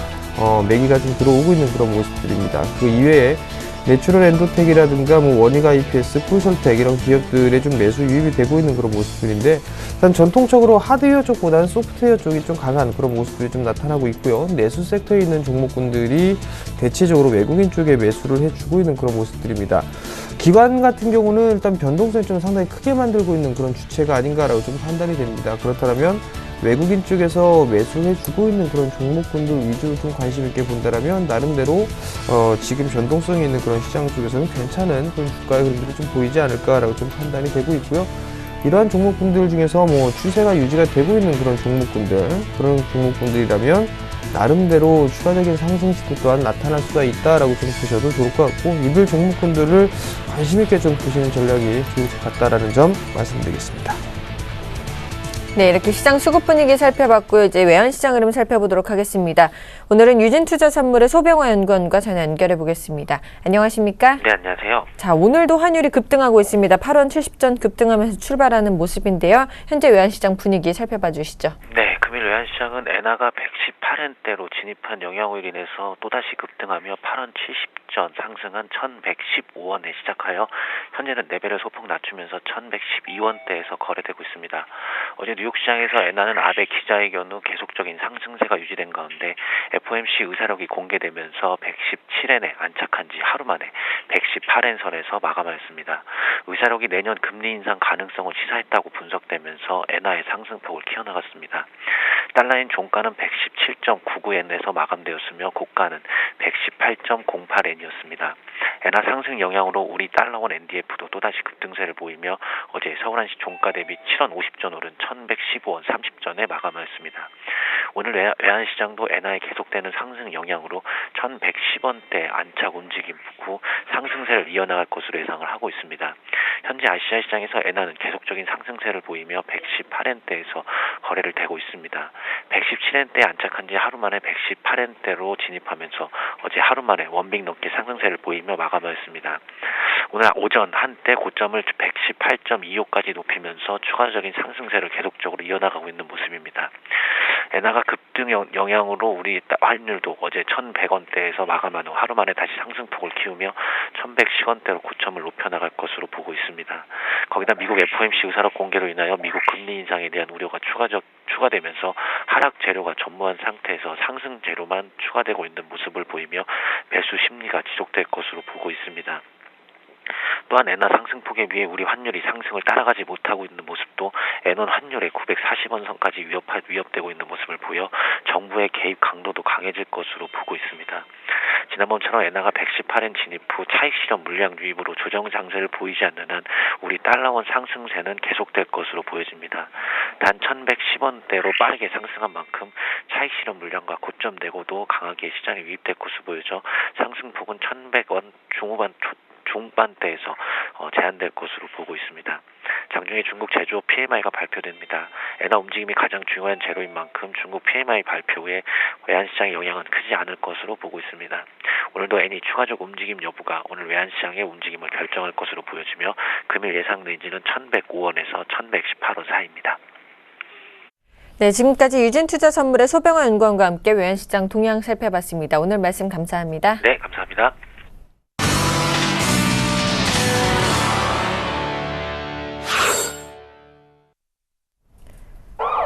매기가 좀 들어오고 있는 그런 모습들입니다. 그 이외에 내추럴 엔도텍이라든가 뭐 원익 IPS, 쿨솔텍 이런 기업들의 좀 매수 유입이 되고 있는 그런 모습들인데, 일단 전통적으로 하드웨어 쪽보다는 소프트웨어 쪽이 좀 강한 그런 모습들이 좀 나타나고 있고요. 내수 섹터에 있는 종목군들이 대체적으로 외국인 쪽에 매수를 해주고 있는 그런 모습들입니다. 기관 같은 경우는 일단 변동성이 좀 상당히 크게 만들고 있는 그런 주체가 아닌가라고 좀 판단이 됩니다. 그렇다면 외국인 쪽에서 매수해주고 있는 그런 종목군들 위주로 좀 관심 있게 본다라면 나름대로 지금 변동성이 있는 그런 시장 쪽에서는 괜찮은 그런 주가의 흐름들이 좀 보이지 않을까라고 좀 판단이 되고 있고요. 이러한 종목군들 중에서 뭐 추세가 유지가 되고 있는 그런 종목군들이라면 나름대로 추가적인 상승 시도 또한 나타날 수가 있다라고 좀 보셔도 좋을 것 같고, 이들 종목군들을 관심 있게 좀 보시는 전략이 좋을 것 같다라는 점 말씀드리겠습니다. 네, 이렇게 시장 수급 분위기 살펴봤고요. 이제 외환시장 흐름 살펴보도록 하겠습니다. 오늘은 유진투자선물의 소병화 연구원과 전화 연결해 보겠습니다. 안녕하십니까? 네, 안녕하세요. 자, 오늘도 환율이 급등하고 있습니다. 8원 70전 급등하면서 출발하는 모습인데요. 현재 외환시장 분위기 살펴봐 주시죠. 네, 금일 외환시장은 엔화가 118엔대로 진입한 영향으로 인해서 또다시 급등하며 8원 70전 상승한 1115원에 시작하여 현재는 레벨을 소폭 낮추면서 1112원대에서 거래되고 있습니다. 어제 뉴욕 시장에서 엔화는 아베 기자회견 후 계속적인 상승세가 유지된 가운데 FOMC 의사록이 공개되면서 117엔에 안착한 지 하루 만에 118엔 선에서 마감하였습니다. 의사록이 내년 금리 인상 가능성을 시사했다고 분석되면서 엔화의 상승폭을 키워나갔습니다. 달러인 종가는 117.99엔에서 마감되었으며 고가는 118.08엔이었습니다. 엔화 상승 영향으로 우리 달러원 NDF도 또다시 급등세를 보이며 어제 서울한시 종가 대비 7원 50전 오른 1115원 30전에 마감하였습니다. 오늘 외환시장도 엔화의 계속되는 상승 영향으로 1110원대 안착 움직임 후 상승세를 이어나갈 것으로 예상을 하고 있습니다. 현재 아시아 시장에서 엔화는 계속적인 상승세를 보이며 118엔대에서 거래를 되고 있습니다. 117엔대에 안착한 지 하루 만에 118엔대로 진입하면서 어제 하루 만에 원빅 넘게 상승세를 보이며 마감하였습니다. 오늘 오전 한때 고점을 118.25까지 높이면서 추가적인 상승세를 계속적으로 이어나가고 있는 모습입니다. 엔화가 급등 영향으로 우리 환율도 어제 1100원대에서 마감한 후 하루 만에 다시 상승폭을 키우며 1110원대로 고점을 높여나갈 것으로 보고 있습니다. 거기다 미국 FOMC 의사록 공개로 인하여 미국 금리 인상에 대한 우려가 추가되면서 하락 재료가 전무한 상태에서 상승 재료만 추가되고 있는 모습을 보이며 매수 심리가 지속될 것으로 보고 있습니다. 또한 엔화 상승폭에 비해 우리 환율이 상승을 따라가지 못하고 있는 모습도 엔원 환율의 940원 선까지 위협되고 있는 모습을 보여 정부의 개입 강도도 강해질 것으로 보고 있습니다. 지난번처럼 엔화가 118엔 진입 후 차익 실현 물량 유입으로 조정 장세를 보이지 않는 한 우리 달러원 상승세는 계속될 것으로 보여집니다. 단 1110원대로 빠르게 상승한 만큼 차익 실현 물량과 고점되고도 강하게 시장에 유입될 것으로 보여져 상승폭은 1100원 중반대에서 제한될 것으로 보고 있습니다. 장중에 중국 제조업 PMI가 발표됩니다. 엔화 움직임이 가장 중요한 재료인 만큼 중국 PMI 발표 후에 외환시장의 영향은 크지 않을 것으로 보고 있습니다. 오늘도 엔이 추가적 움직임 여부가 오늘 외환시장의 움직임을 결정할 것으로 보여지며 금일 예상 레인지는 1105원에서 1118원 사이입니다. 네, 지금까지 유진투자선물의 소병화 연구원과 함께 외환시장 동향 살펴봤습니다. 오늘 말씀 감사합니다. 네, 감사합니다.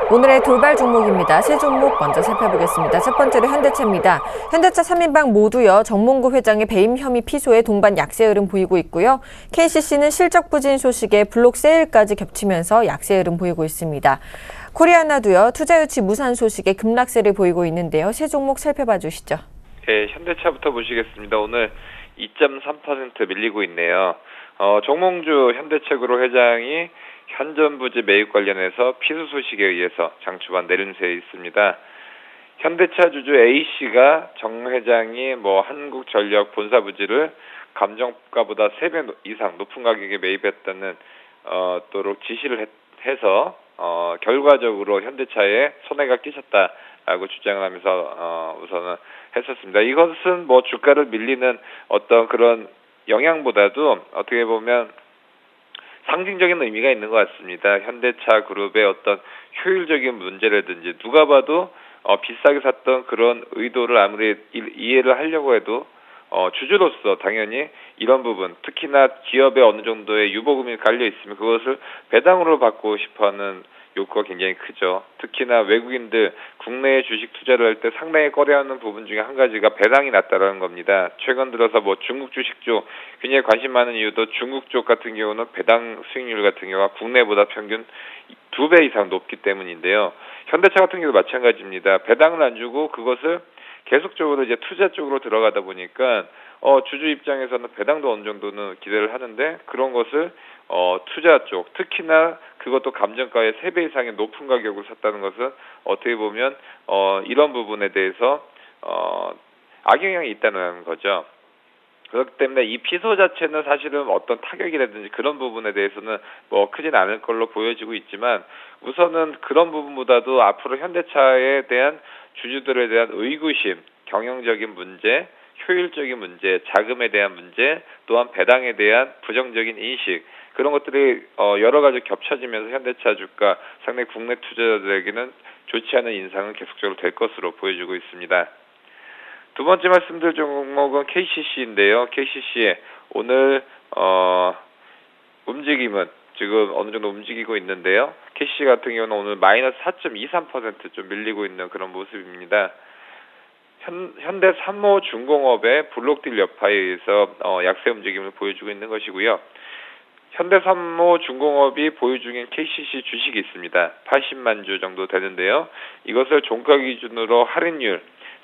오늘의 돌발 종목입니다. 세 종목 먼저 살펴보겠습니다. 첫 번째로 현대차입니다. 현대차 3인방 모두요. 정몽구 회장의 배임 혐의 피소에 동반 약세 흐름 보이고 있고요. KCC는 실적 부진 소식에 블록 세일까지 겹치면서 약세 흐름 보이고 있습니다. 코리아나도요. 투자 유치 무산 소식에 급락세를 보이고 있는데요. 세 종목 살펴봐 주시죠. 네, 현대차부터 보시겠습니다. 오늘 2.3% 밀리고 있네요. 정몽주 현대차그룹 회장이 현존부지 매입 관련해서 피소 소식에 의해서 장 초반 내림세에 있습니다. 현대차 주주 A씨가 정 회장이 한국전력 본사 부지를 감정가보다 3배 이상 높은 가격에 매입했다는 도록 지시를 해서 결과적으로 현대차에 손해가 끼쳤다. 라고 주장을 하면서 우선은 했었습니다. 이것은 뭐 주가를 밀리는 어떤 그런 영향보다도 어떻게 보면 상징적인 의미가 있는 것 같습니다. 현대차 그룹의 어떤 효율적인 문제라든지 누가 봐도 비싸게 샀던 그런 의도를 아무리 이해를 하려고 해도 주주로서 당연히 이런 부분, 특히나 기업에 어느 정도의 유보금이 깔려 있으면 그것을 배당으로 받고 싶어하는 욕구가 굉장히 크죠. 특히나 외국인들 국내에 주식 투자를 할 때 상당히 꺼려하는 부분 중에 한 가지가 배당이 낮다라는 겁니다. 최근 들어서 뭐 중국 주식 쪽 굉장히 관심 많은 이유도 중국 쪽 같은 경우는 배당 수익률 같은 경우가 국내보다 평균 2배 이상 높기 때문인데요. 현대차 같은 경우도 마찬가지입니다. 배당을 안 주고 그것을 계속적으로 이제 투자 쪽으로 들어가다 보니까 주주 입장에서는 배당도 어느 정도는 기대를 하는데 그런 것을 투자 쪽 특히나 그것도 감정가의 3배 이상의 높은 가격으로 샀다는 것은 어떻게 보면 이런 부분에 대해서 악영향이 있다는 거죠. 그렇기 때문에 이 피소 자체는 사실은 어떤 타격이라든지 그런 부분에 대해서는 뭐 크진 않을 걸로 보여지고 있지만 우선은 그런 부분보다도 앞으로 현대차에 대한 주주들에 대한 의구심, 경영적인 문제, 효율적인 문제, 자금에 대한 문제, 또한 배당에 대한 부정적인 인식 그런 것들이 여러 가지 겹쳐지면서 현대차 주가 상당히 국내 투자자들에게는 좋지 않은 인상은 계속적으로 될 것으로 보여지고 있습니다. 두 번째 말씀드릴 종목은 KCC인데요. KCC의 오늘 움직임은 지금 어느 정도 움직이고 있는데요. KCC 같은 경우는 오늘 마이너스 4.23% 좀 밀리고 있는 그런 모습입니다. 현대 삼모중공업의 블록딜 여파에 의해서 약세 움직임을 보여주고 있는 것이고요. 현대삼모중공업이 보유 중인 KCC 주식이 있습니다. 80만 주 정도 되는데요. 이것을 종가 기준으로 할인율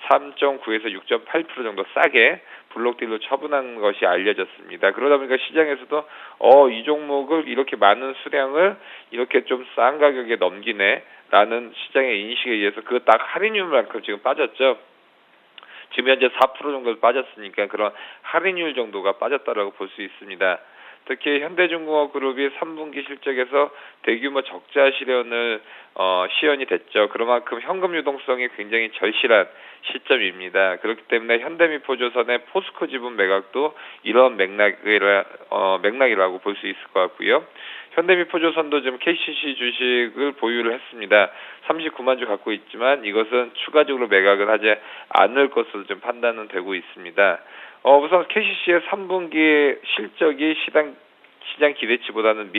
3.9에서 6.8% 정도 싸게 블록딜로 처분한 것이 알려졌습니다. 그러다 보니까 시장에서도 이 종목을 이렇게 많은 수량을 이렇게 좀 싼 가격에 넘기네 라는 시장의 인식에 의해서 그 딱 할인율만큼 지금 빠졌죠. 지금 현재 4% 정도 빠졌으니까 그런 할인율 정도가 빠졌다라고 볼 수 있습니다. 특히 현대중공업 그룹이 3분기 실적에서 대규모 적자 실현을 시연이 됐죠. 그만큼 현금 유동성이 굉장히 절실한 시점입니다. 그렇기 때문에 현대미포조선의 포스코 지분 매각도 이런 맥락이라고 볼 수 있을 것 같고요. 현대미포조선도 지금 KCC 주식을 보유를 했습니다. 39만 주 갖고 있지만 이것은 추가적으로 매각을 하지 않을 것으로 좀 판단은 되고 있습니다. 우선 KCC의 3분기 실적이 시장 기대치보다는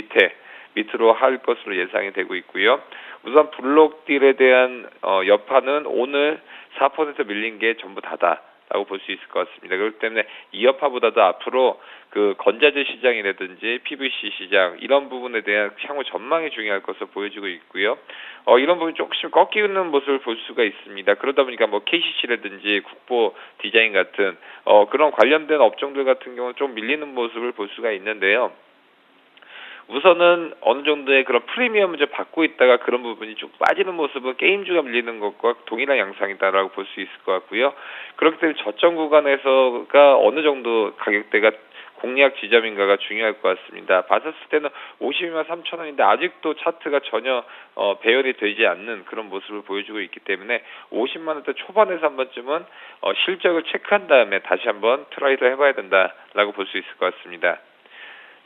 밑으로 할 것으로 예상이 되고 있고요. 우선 블록딜에 대한 여파는 오늘 4% 밀린 게 전부 다다라고 볼 수 있을 것 같습니다. 그렇기 때문에 이 여파보다도 앞으로 그 건자재 시장이라든지 PVC 시장 이런 부분에 대한 향후 전망이 중요할 것으로 보여지고 있고요. 이런 부분이 조금씩 꺾이는 모습을 볼 수가 있습니다. 그러다 보니까 뭐 KCC라든지 국보 디자인 같은 그런 관련된 업종들 같은 경우는 좀 밀리는 모습을 볼 수가 있는데요. 우선은 어느 정도의 그런 프리미엄을 이제 받고 있다가 그런 부분이 좀 빠지는 모습은 게임주가 밀리는 것과 동일한 양상이다라고 볼 수 있을 것 같고요. 그렇기 때문에 저점 구간에서가 어느 정도 가격대가 공략 지점인가가 중요할 것 같습니다. 봤을 때는 52만 3천 원인데 아직도 차트가 전혀 배열이 되지 않는 그런 모습을 보여주고 있기 때문에 50만 원대 초반에서 한 번쯤은 실적을 체크한 다음에 다시 한번 트라이를 해봐야 된다라고 볼 수 있을 것 같습니다.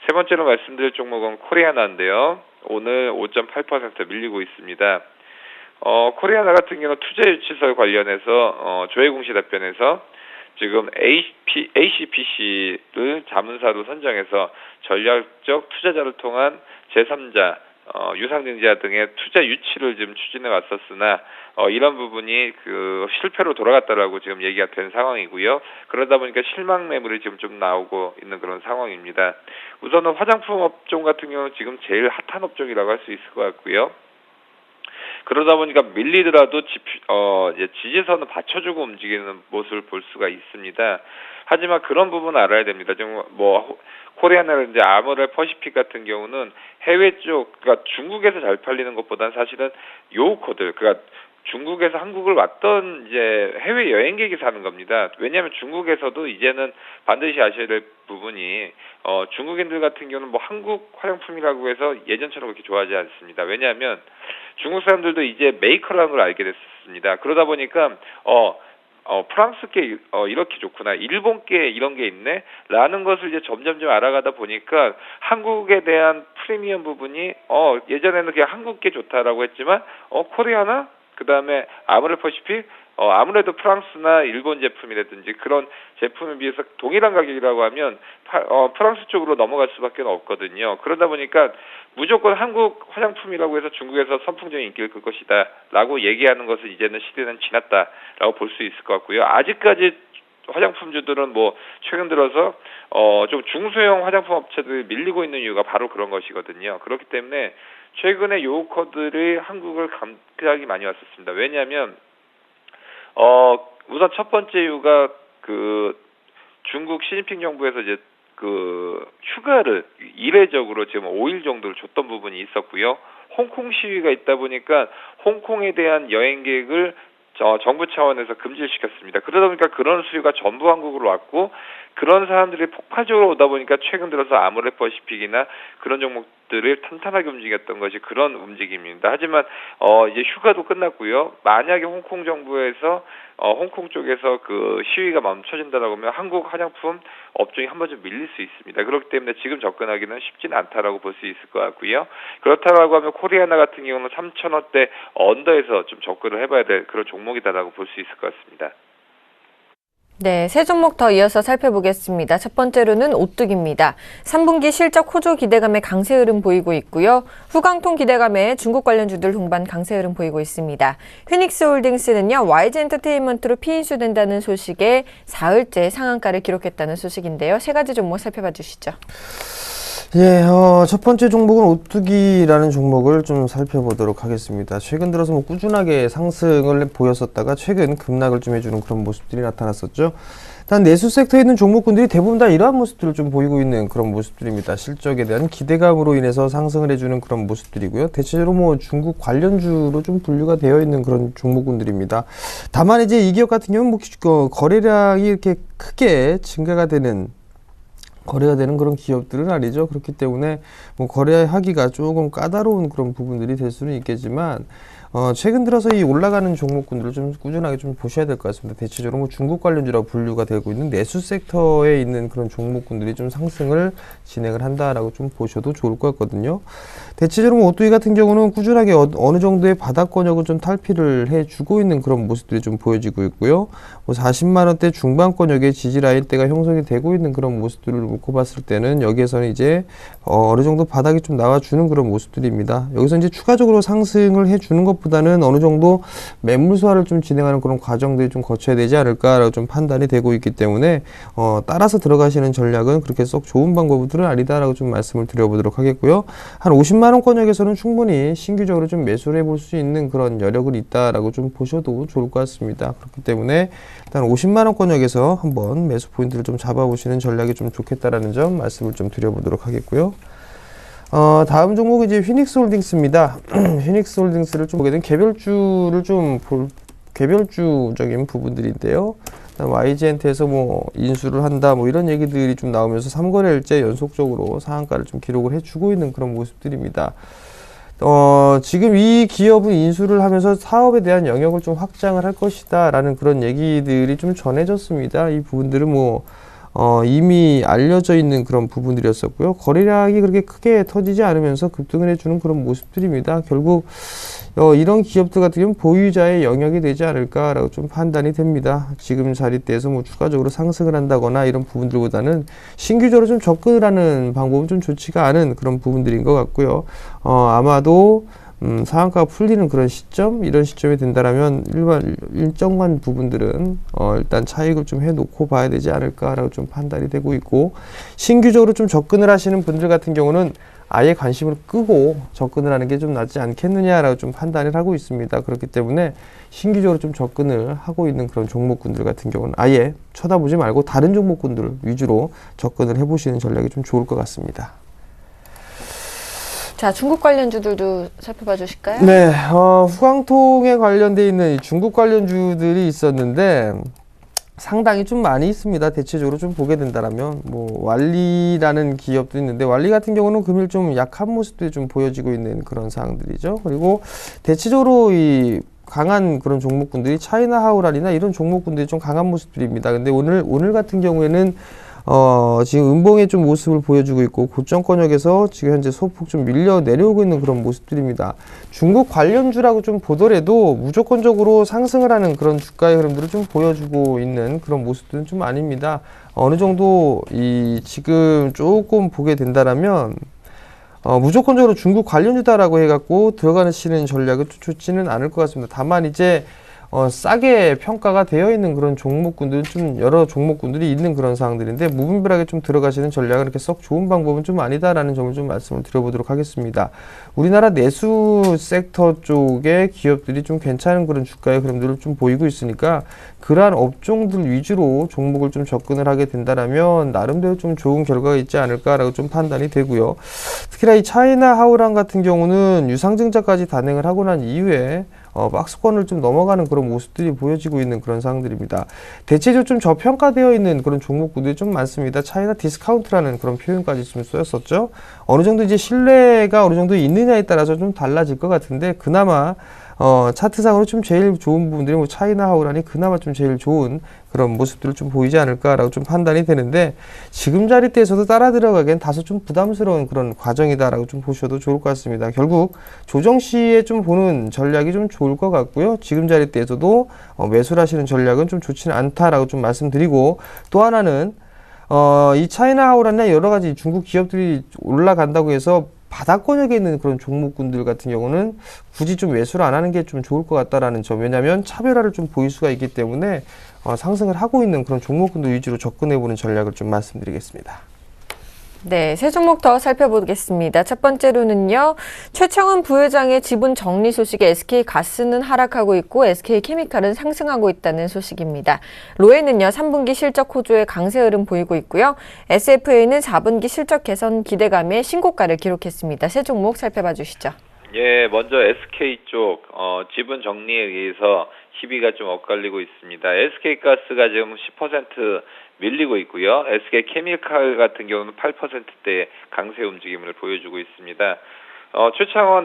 세 번째로 말씀드릴 종목은 코리아나인데요. 오늘 5.8% 밀리고 있습니다. 코리아나 같은 경우는 투자유치설 관련해서 조혜공시 답변에서 지금 ACPC를 자문사로 선정해서 전략적 투자자를 통한 제3자 유상증자 등의 투자 유치를 지금 추진해 왔었으나 이런 부분이 그 실패로 돌아갔다라고 지금 얘기가 된 상황이고요. 그러다 보니까 실망 매물이 지금 좀 나오고 있는 그런 상황입니다. 우선은 화장품 업종 같은 경우는 지금 제일 핫한 업종이라고 할 수 있을 것 같고요. 그러다 보니까 밀리더라도 지지선을 받쳐주고 움직이는 모습을 볼 수가 있습니다. 하지만 그런 부분은 알아야 됩니다. 지금 뭐 코리아나라든지 아모레 퍼시픽 같은 경우는 해외 쪽, 그러니까 중국에서 잘 팔리는 것보다는 사실은 요코들, 그러니까 중국에서 한국을 왔던 이제 해외 여행객이 사는 겁니다. 왜냐하면 중국에서도 이제는 반드시 아셔야 될 부분이 중국인들 같은 경우는 뭐 한국 화장품이라고 해서 예전처럼 그렇게 좋아하지 않습니다. 왜냐하면 중국 사람들도 이제 메이커라는 걸 알게 됐습니다. 그러다 보니까 프랑스께 이렇게 좋구나, 일본께 이런 게 있네 라는 것을 이제 점점점 알아가다 보니까 한국에 대한 프리미엄 부분이 예전에는 그냥 한국께 좋다라고 했지만 코리아나 그다음에 아모레퍼시픽 아무래도 프랑스나 일본 제품이라든지 그런 제품에 비해서 동일한 가격이라고 하면 프랑스 쪽으로 넘어갈 수밖에 없거든요. 그러다 보니까 무조건 한국 화장품이라고 해서 중국에서 선풍적인 인기를 끌 것이다 라고 얘기하는 것은 이제는 시대는 지났다라고 볼 수 있을 것 같고요. 아직까지 화장품주들은 뭐 최근 들어서 좀 중소형 화장품 업체들이 밀리고 있는 이유가 바로 그런 것이거든요. 그렇기 때문에 최근에 요커들이 한국을 굉장히 많이 왔었습니다. 왜냐하면 우선 첫 번째 이유가 중국 시진핑 정부에서 이제 휴가를 이례적으로 지금 5일 정도를 줬던 부분이 있었고요. 홍콩 시위가 있다 보니까 홍콩에 대한 여행객을 정부 차원에서 금지를 시켰습니다. 그러다 보니까 그런 수요가 전부 한국으로 왔고 그런 사람들이 폭발적으로 오다 보니까 최근 들어서 아모레퍼시픽이나 그런 종목들을 탄탄하게 움직였던 것이 그런 움직임입니다. 하지만 이제 휴가도 끝났고요. 만약에 홍콩 정부에서 홍콩 쪽에서 그 시위가 멈춰진다라고 하면 한국 화장품 업종이 한 번쯤 밀릴 수 있습니다. 그렇기 때문에 지금 접근하기는 쉽지는 않다라고 볼 수 있을 것 같고요. 그렇다라고 하면 코리아나 같은 경우는 3,000원대 언더에서 좀 접근을 해봐야 될 그런 종목이다라고 볼 수 있을 것 같습니다. 네, 세 종목 더 이어서 살펴보겠습니다. 첫 번째로는 오뚜기입니다. 3분기 실적 호조 기대감에 강세 흐름 보이고 있고요. 후광통 기대감에 중국 관련주들 동반 강세 흐름 보이고 있습니다. 휘닉스홀딩스는요, YG엔터테인먼트로 피인수된다는 소식에 사흘째 상한가를 기록했다는 소식인데요. 세 가지 종목 살펴봐 주시죠. 예, 첫 번째 종목은 오뚜기라는 종목을 좀 살펴보도록 하겠습니다. 최근 들어서 꾸준하게 상승을 보였었다가 최근 급락을 좀 해주는 그런 모습들이 나타났었죠. 일단 내수 섹터에 있는 종목군들이 대부분 다 이러한 모습들을 좀 보이고 있는 그런 모습들입니다. 실적에 대한 기대감으로 인해서 상승을 해주는 그런 모습들이고요. 대체적으로 중국 관련주로 좀 분류가 되어 있는 그런 종목군들입니다. 다만 이제 이 기업 같은 경우는 거래량이 이렇게 크게 증가가 되는 거래가 되는 그런 기업들은 아니죠. 그렇기 때문에 거래하기가 조금 까다로운 그런 부분들이 될 수는 있겠지만 최근 들어서 이 올라가는 종목군들을 좀 꾸준하게 좀 보셔야 될 것 같습니다. 대체적으로 중국 관련주라고 분류가 되고 있는 내수 섹터에 있는 그런 종목군들이 좀 상승을 진행을 한다라고 좀 보셔도 좋을 것 같거든요. 대체적으로 오뚜기 같은 경우는 꾸준하게 어느 정도의 바닥권역을 좀 탈피를 해주고 있는 그런 모습들이 좀 보여지고 있고요. 40만원대 중반권역의 지지라인대가 형성이 되고 있는 그런 모습들을 놓고 봤을 때는 여기에서는 이제 어느 정도 바닥이 좀 나와주는 그런 모습들입니다. 여기서 이제 추가적으로 상승을 해주는 것보다는 어느 정도 매물 소화를 좀 진행하는 그런 과정들이 좀 거쳐야 되지 않을까라고 좀 판단이 되고 있기 때문에 따라서 들어가시는 전략은 그렇게 썩 좋은 방법들은 아니다라고 좀 말씀을 드려보도록 하겠고요. 한 50만원권역에서는 충분히 신규적으로 좀 매수를 해볼 수 있는 그런 여력은 있다라고 좀 보셔도 좋을 것 같습니다. 그렇기 때문에 일단 50만원권역에서 한번 매수 포인트를 좀 잡아보시는 전략이 좀 좋겠다라는 점 말씀을 좀 드려보도록 하겠고요. 다음 종목은 이제 휘닉스홀딩스입니다. 휘닉스홀딩스를 좀 보게 된 개별주를 좀 개별주적인 부분들인데요. YG엔트에서 인수를 한다 이런 얘기들이 좀 나오면서 3거래일째 연속적으로 상한가를 좀 기록을 해주고 있는 그런 모습들입니다. 지금 이 기업은 인수를 하면서 사업에 대한 영역을 좀 확장을 할 것이다 라는 그런 얘기들이 좀 전해졌습니다. 이 부분들은 이미 알려져 있는 그런 부분들이었었고요. 거래량이 그렇게 크게 터지지 않으면서 급등을 해주는 그런 모습들입니다. 결국 이런 기업들 같은 경우는 보유자의 영역이 되지 않을까라고 좀 판단이 됩니다. 지금 자리대에서 추가적으로 상승을 한다거나 이런 부분들보다는 신규적으로 좀 접근을 하는 방법은 좀 좋지가 않은 그런 부분들인 것 같고요. 아마도 상한가가 풀리는 그런 시점, 이런 시점이 된다라면 일정한 부분들은 일단 차익을 좀 해놓고 봐야 되지 않을까라고 좀 판단이 되고 있고, 신규적으로 좀 접근을 하시는 분들 같은 경우는 아예 관심을 끄고 접근을 하는 게 좀 낫지 않겠느냐라고 좀 판단을 하고 있습니다. 그렇기 때문에 신규적으로 좀 접근을 하고 있는 그런 종목군들 같은 경우는 아예 쳐다보지 말고 다른 종목군들 위주로 접근을 해보시는 전략이 좀 좋을 것 같습니다. 자, 중국 관련주들도 살펴봐 주실까요? 네, 후광통에 관련돼 있는 중국 관련주들이 있었는데, 상당히 좀 많이 있습니다. 대체적으로 좀 보게 된다라면 뭐 왈리라는 기업도 있는데 왈리 같은 경우는 금일 좀 약한 모습들이 좀 보여지고 있는 그런 상황들이죠. 그리고 대체적으로 이 강한 그런 종목군들이 차이나 하우랄이나 이런 종목군들이 좀 강한 모습들입니다. 근데 오늘 같은 경우에는 지금 음봉의 좀 모습을 보여주고 있고 고점권역에서 지금 현재 소폭 좀 밀려 내려오고 있는 그런 모습들입니다. 중국 관련주라고 좀 보더라도 무조건적으로 상승을 하는 그런 주가의 흐름들을 좀 보여주고 있는 그런 모습들은 좀 아닙니다. 어느 정도 지금 조금 보게 된다라면 무조건적으로 중국 관련주다라고 해갖고 들어가시는 전략은 좋지는 않을 것 같습니다. 다만 이제 싸게 평가가 되어 있는 그런 종목군들은 좀 여러 종목군들이 있는 그런 상황들인데 무분별하게 좀 들어가시는 전략은 이렇게 썩 좋은 방법은 좀 아니다라는 점을 좀 말씀을 드려보도록 하겠습니다. 우리나라 내수 섹터 쪽의 기업들이 좀 괜찮은 그런 주가의 흐름들을 좀 보이고 있으니까 그러한 업종들 위주로 종목을 좀 접근을 하게 된다라면 나름대로 좀 좋은 결과가 있지 않을까라고 좀 판단이 되고요. 특히나 이 차이나 하우랑 같은 경우는 유상증자까지 단행을 하고 난 이후에 박스권을 좀 넘어가는 그런 모습들이 보여지고 있는 그런 상황들입니다. 대체적으로 좀 저평가되어 있는 그런 종목군들이 좀 많습니다. 차이나 디스카운트라는 그런 표현까지 좀 쓰였었죠. 어느 정도 이제 신뢰가 어느 정도 있느냐에 따라서 좀 달라질 것 같은데 그나마 차트상으로 좀 제일 좋은 부분들이 뭐 차이나 하우라니 그나마 좀 제일 좋은 그런 모습들을 좀 보이지 않을까라고 좀 판단이 되는데 지금 자리대에서도 따라 들어가기엔 다소 좀 부담스러운 그런 과정이다라고 좀 보셔도 좋을 것 같습니다. 결국 조정 시에 좀 보는 전략이 좀 좋을 것 같고요. 지금 자리대에서도 매수를 하시는 전략은 좀 좋지는 않다라고 좀 말씀드리고 또 하나는 이 차이나 하우라나 여러 가지 중국 기업들이 올라간다고 해서 바닥권역에 있는 그런 종목군들 같은 경우는 굳이 좀 매수를 안 하는 게 좀 좋을 것 같다라는 점. 왜냐하면 차별화를 좀 보일 수가 있기 때문에 상승을 하고 있는 그런 종목군들 위주로 접근해보는 전략을 좀 말씀드리겠습니다. 네, 세 종목 더 살펴보겠습니다. 첫 번째로는요, 최청원 부회장의 지분 정리 소식에 SK가스는 하락하고 있고 SK케미칼은 상승하고 있다는 소식입니다. 로에는요, 3분기 실적 호조의 강세 흐름 보이고 있고요. SFA는 4분기 실적 개선 기대감에 신고가를 기록했습니다. 세 종목 살펴봐 주시죠. 예, 먼저 SK 쪽 지분 정리에 의해서 희비가 좀 엇갈리고 있습니다. SK가스가 지금 10% 밀리고 있고요. SK케미칼 같은 경우는 8%대의 강세 움직임을 보여주고 있습니다. 최창원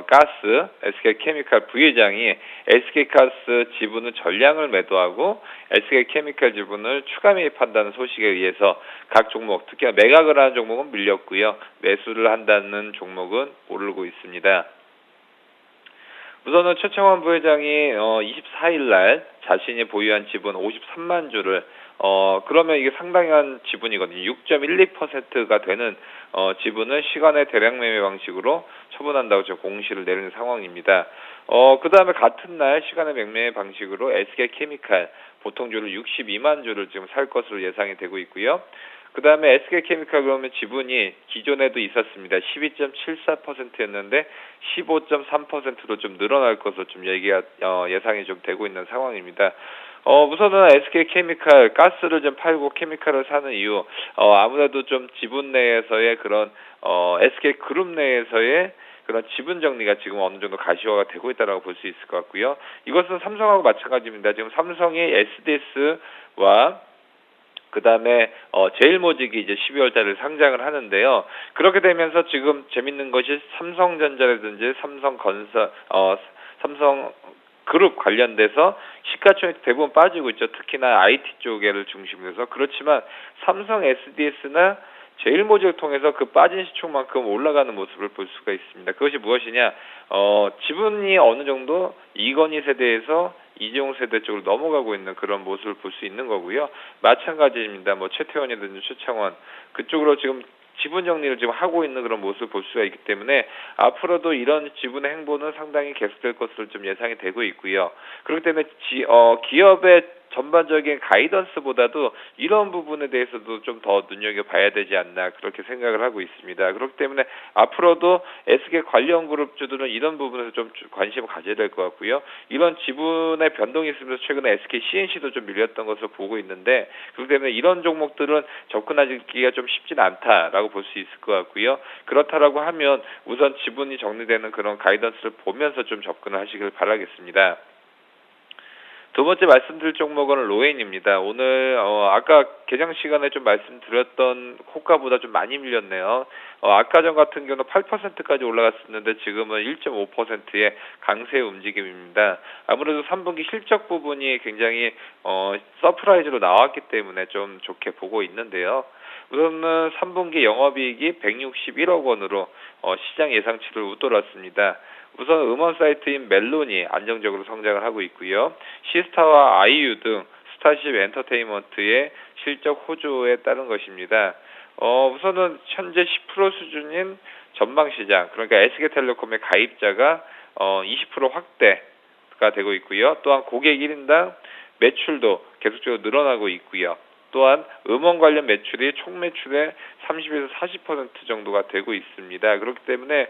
가스, SK케미칼 부회장이 SK가스 지분의 전량을 매도하고 SK케미칼 지분을 추가 매입한다는 소식에 의해서 각 종목, 특히 매각을 하는 종목은 밀렸고요. 매수를 한다는 종목은 오르고 있습니다. 우선은 최청원 부회장이 24일 날 자신이 보유한 지분 53만 주를 그러면 이게 상당한 지분이거든요. 6.12%가 되는 지분을 시간의 대량 매매 방식으로 처분한다고 지금 공시를 내린 상황입니다. 그 다음에 같은 날 시간의 매매 방식으로 SK케미칼 보통주를 62만 주를 지금 살 것으로 예상이 되고 있고요. 그 다음에 SK케미칼 그러면 지분이 기존에도 있었습니다. 12.74%였는데 15.3%로 좀 늘어날 것으로 좀 예상이 좀 되고 있는 상황입니다. 우선은 SK케미칼 가스를 좀 팔고 케미칼을 사는 이유, 아무래도 좀 지분 내에서의 그런 SK그룹 내에서의 그런 지분 정리가 지금 어느 정도 가시화가 되고 있다라고 볼 수 있을 것 같고요. 이것은 삼성하고 마찬가지입니다. 지금 삼성이 SDS와 그 다음에 제일모직이 이제 12월 달에 상장을 하는데요. 그렇게 되면서 지금 재밌는 것이 삼성전자라든지 삼성건설, 삼성그룹 관련돼서 시가총액 대부분 빠지고 있죠. 특히나 IT 쪽에를 중심으로 해서. 그렇지만 삼성 SDS나 제일모직을 통해서 그 빠진 시총만큼 올라가는 모습을 볼 수가 있습니다. 그것이 무엇이냐? 지분이 어느 정도 이건희 세대에서 이재용 세대 쪽으로 넘어가고 있는 그런 모습을 볼 수 있는 거고요. 마찬가지입니다. 뭐 최태원이든지 최창원 그쪽으로 지금 지분 정리를 지금 하고 있는 그런 모습을 볼 수가 있기 때문에 앞으로도 이런 지분의 행보는 상당히 계속될 것으로 좀 예상이 되고 있고요. 그렇기 때문에 기업의 전반적인 가이던스보다도 이런 부분에 대해서도 좀 더 눈여겨봐야 되지 않나 그렇게 생각을 하고 있습니다. 그렇기 때문에 앞으로도 SK 관련 그룹주들은 이런 부분에서 좀 관심을 가져야 될 것 같고요. 이런 지분의 변동이 있으면서 최근에 SK CNC도 좀 밀렸던 것을 보고 있는데 그렇기 때문에 이런 종목들은 접근하기가 좀 쉽지는 않다라고 볼 수 있을 것 같고요. 그렇다라고 하면 우선 지분이 정리되는 그런 가이던스를 보면서 좀 접근을 하시길 바라겠습니다. 두 번째 말씀드릴 종목은 로엔입니다. 오늘 아까 개장 시간에 좀 말씀드렸던 호가보다 좀 많이 밀렸네요. 아까 전 같은 경우는 8%까지 올라갔었는데 지금은 1.5%의 강세 움직임입니다. 아무래도 3분기 실적 부분이 굉장히 서프라이즈로 나왔기 때문에 좀 좋게 보고 있는데요. 우선은 3분기 영업이익이 161억 원으로 시장 예상치를 웃돌았습니다. 우선 음원 사이트인 멜론이 안정적으로 성장을 하고 있고요. 시스타와 아이유 등 스타쉽 엔터테인먼트의 실적 호조에 따른 것입니다. 우선은 현재 10% 수준인 전방시장, 그러니까 SK텔레콤의 가입자가 20% 확대가 되고 있고요. 또한 고객 1인당 매출도 계속적으로 늘어나고 있고요. 또한 음원 관련 매출이 총 매출의 30에서 40% 정도가 되고 있습니다. 그렇기 때문에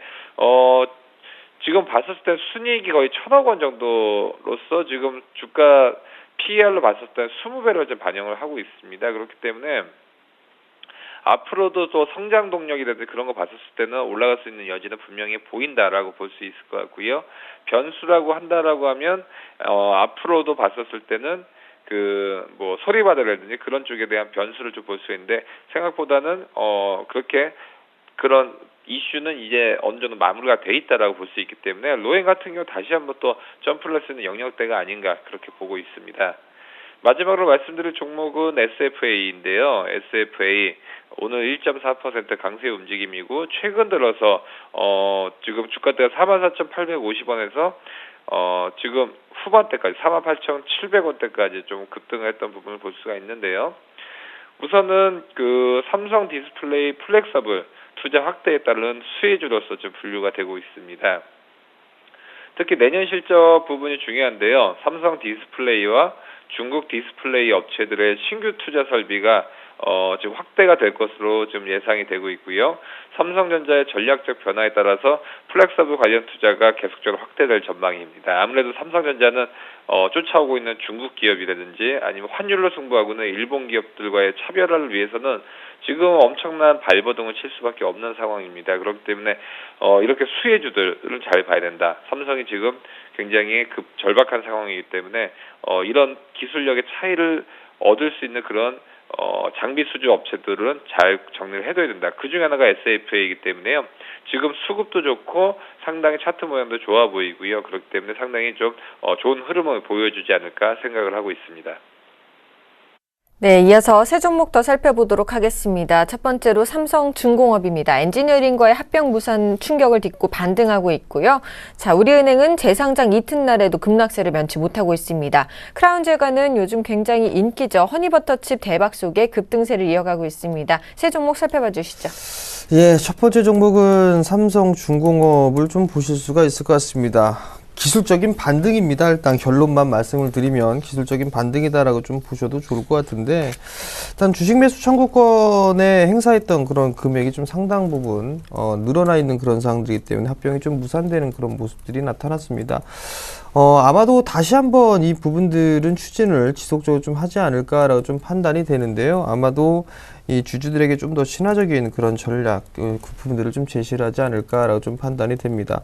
지금 봤을 때 순이익이 거의 1,000억 원 정도로서 지금 주가 PER로 봤을 때 20배로 좀 반영을 하고 있습니다. 그렇기 때문에 앞으로도 또 성장 동력이라든지 그런 거 봤을 때는 올라갈 수 있는 여지는 분명히 보인다라고 볼 수 있을 것 같고요. 변수라고 한다라고 하면 앞으로도 봤었을 때는 소리바다라든지 그런 쪽에 대한 변수를 좀 볼 수 있는데 생각보다는 그렇게 그런 이슈는 이제 어느 정도 마무리가 돼 있다라고 볼 수 있기 때문에 로엔 같은 경우 다시 한번 또 점프할 수 있는 영역대가 아닌가 그렇게 보고 있습니다. 마지막으로 말씀드릴 종목은 SFA인데요. SFA 오늘 1.4% 강세 움직임이고 최근 들어서 지금 주가대가 44,850원에서 지금 후반대까지 48,700원대까지 좀 급등했던 부분을 볼 수가 있는데요. 우선은 삼성 디스플레이 플렉서블 투자 확대에 따른 수혜주로서 좀 분류가 되고 있습니다. 특히 내년 실적 부분이 중요한데요. 삼성 디스플레이와 중국 디스플레이 업체들의 신규 투자 설비가 지금 확대가 될 것으로 좀 예상이 되고 있고요. 삼성전자의 전략적 변화에 따라서 플렉서블 관련 투자가 계속적으로 확대될 전망입니다. 아무래도 삼성전자는 쫓아오고 있는 중국 기업이라든지 아니면 환율로 승부하고 있는 일본 기업들과의 차별화를 위해서는 지금 엄청난 발버둥을 칠 수밖에 없는 상황입니다. 그렇기 때문에 이렇게 수혜주들을 잘 봐야 된다. 삼성이 지금 굉장히 절박한 상황이기 때문에 이런 기술력의 차이를 얻을 수 있는 그런 장비 수주 업체들은 잘 정리를 해둬야 된다. 그 중에 하나가 SFA이기 때문에요. 지금 수급도 좋고 상당히 차트 모양도 좋아 보이고요. 그렇기 때문에 상당히 좀 좋은 흐름을 보여주지 않을까 생각을 하고 있습니다. 네, 이어서 세 종목 더 살펴보도록 하겠습니다. 첫 번째로 삼성중공업입니다. 엔지니어링과의 합병 무산 충격을 딛고 반등하고 있고요. 자, 우리은행은 재상장 이튿날에도 급락세를 면치 못하고 있습니다. 크라운제과는 요즘 굉장히 인기죠. 허니버터칩 대박 속에 급등세를 이어가고 있습니다. 세 종목 살펴봐 주시죠. 예, 첫 번째 종목은 삼성중공업을 좀 보실 수가 있을 것 같습니다. 기술적인 반등입니다. 일단 결론만 말씀을 드리면 기술적인 반등이다라고 좀 보셔도 좋을 것 같은데, 일단 주식 매수 청구권에 행사했던 그런 금액이 좀 상당 부분 늘어나 있는 그런 상황들이기 때문에 합병이 좀 무산되는 그런 모습들이 나타났습니다. 아마도 다시 한번 이 부분들은 추진을 지속적으로 좀 하지 않을까라고 좀 판단이 되는데요. 아마도 이 주주들에게 좀 더 친화적인 그런 전략, 그 부분들을 좀 제시를 하지 않을까라고 좀 판단이 됩니다.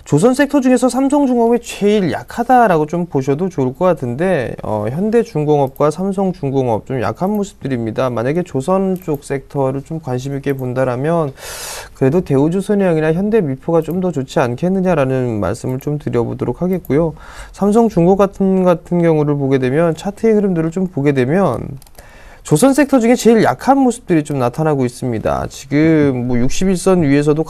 조선 섹터 중에서 삼성중공업이 제일 약하다라고 좀 보셔도 좋을 것 같은데, 현대중공업과 삼성중공업 좀 약한 모습들입니다. 만약에 조선 쪽 섹터를 좀 관심 있게 본다라면 그래도 대우조선해양이나 현대미포가 좀 더 좋지 않겠느냐라는 말씀을 좀 드려보도록 하겠고요. 삼성중공업 같은 경우를 보게 되면 차트의 흐름들을 좀 보게 되면 조선 섹터 중에 제일 약한 모습들이 좀 나타나고 있습니다. 지금 뭐 61선 위에서도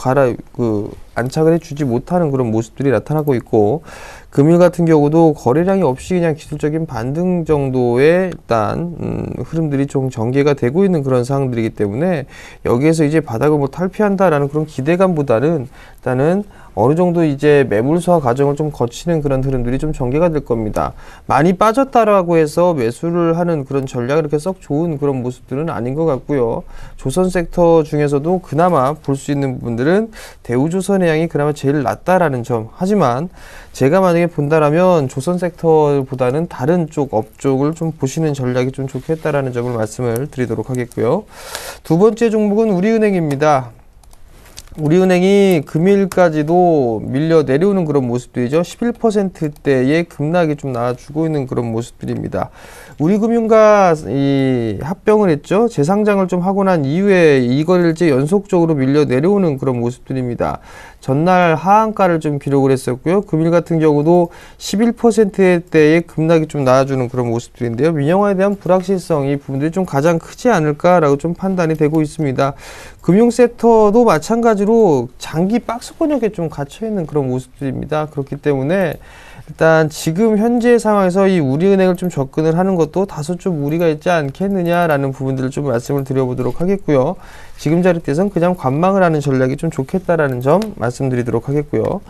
안착을 해주지 못하는 그런 모습들이 나타나고 있고, 금일 같은 경우도 거래량이 없이 그냥 기술적인 반등 정도의 일단 흐름들이 좀 전개가 되고 있는 그런 상황들이기 때문에 여기에서 이제 바닥을 뭐 탈피한다라는 그런 기대감보다는 일단은 어느 정도 이제 매물수화 과정을 좀 거치는 그런 흐름들이 좀 전개가 될 겁니다. 많이 빠졌다라고 해서 매수를 하는 그런 전략이 이렇게 썩 좋은 그런 모습들은 아닌 것 같고요. 조선 섹터 중에서도 그나마 볼 수 있는 부분들은 대우조선해양이 그나마 제일 낫다라는 점. 하지만 제가 만약에 본다라면 조선 섹터보다는 다른 쪽 업종을 좀 보시는 전략이 좀 좋겠다라는 점을 말씀을 드리도록 하겠고요. 두 번째 종목은 우리은행입니다. 우리은행이 금일까지도 밀려 내려오는 그런 모습들이죠. 11%대의 급락이 좀 나와주고 있는 그런 모습들입니다. 우리금융과 이 합병을 했죠. 재상장을 좀 하고 난 이후에 이거일째 연속적으로 밀려 내려오는 그런 모습들입니다. 전날 하한가를 좀 기록을 했었고요. 금일 같은 경우도 11%대의 급락이 좀 나와주는 그런 모습들인데요. 민영화에 대한 불확실성 이 부분들이 좀 가장 크지 않을까라고 좀 판단이 되고 있습니다. 금융섹터도 마찬가지로 장기 박스권역에 좀 갇혀있는 그런 모습들입니다. 그렇기 때문에 일단 지금 현재 상황에서 이 우리은행을 좀 접근을 하는 것도 다소 좀 무리가 있지 않겠느냐라는 부분들을 좀 말씀을 드려보도록 하겠고요. 지금 자리에선 그냥 관망을 하는 전략이 좀 좋겠다라는 점 말씀드리도록 하겠고요.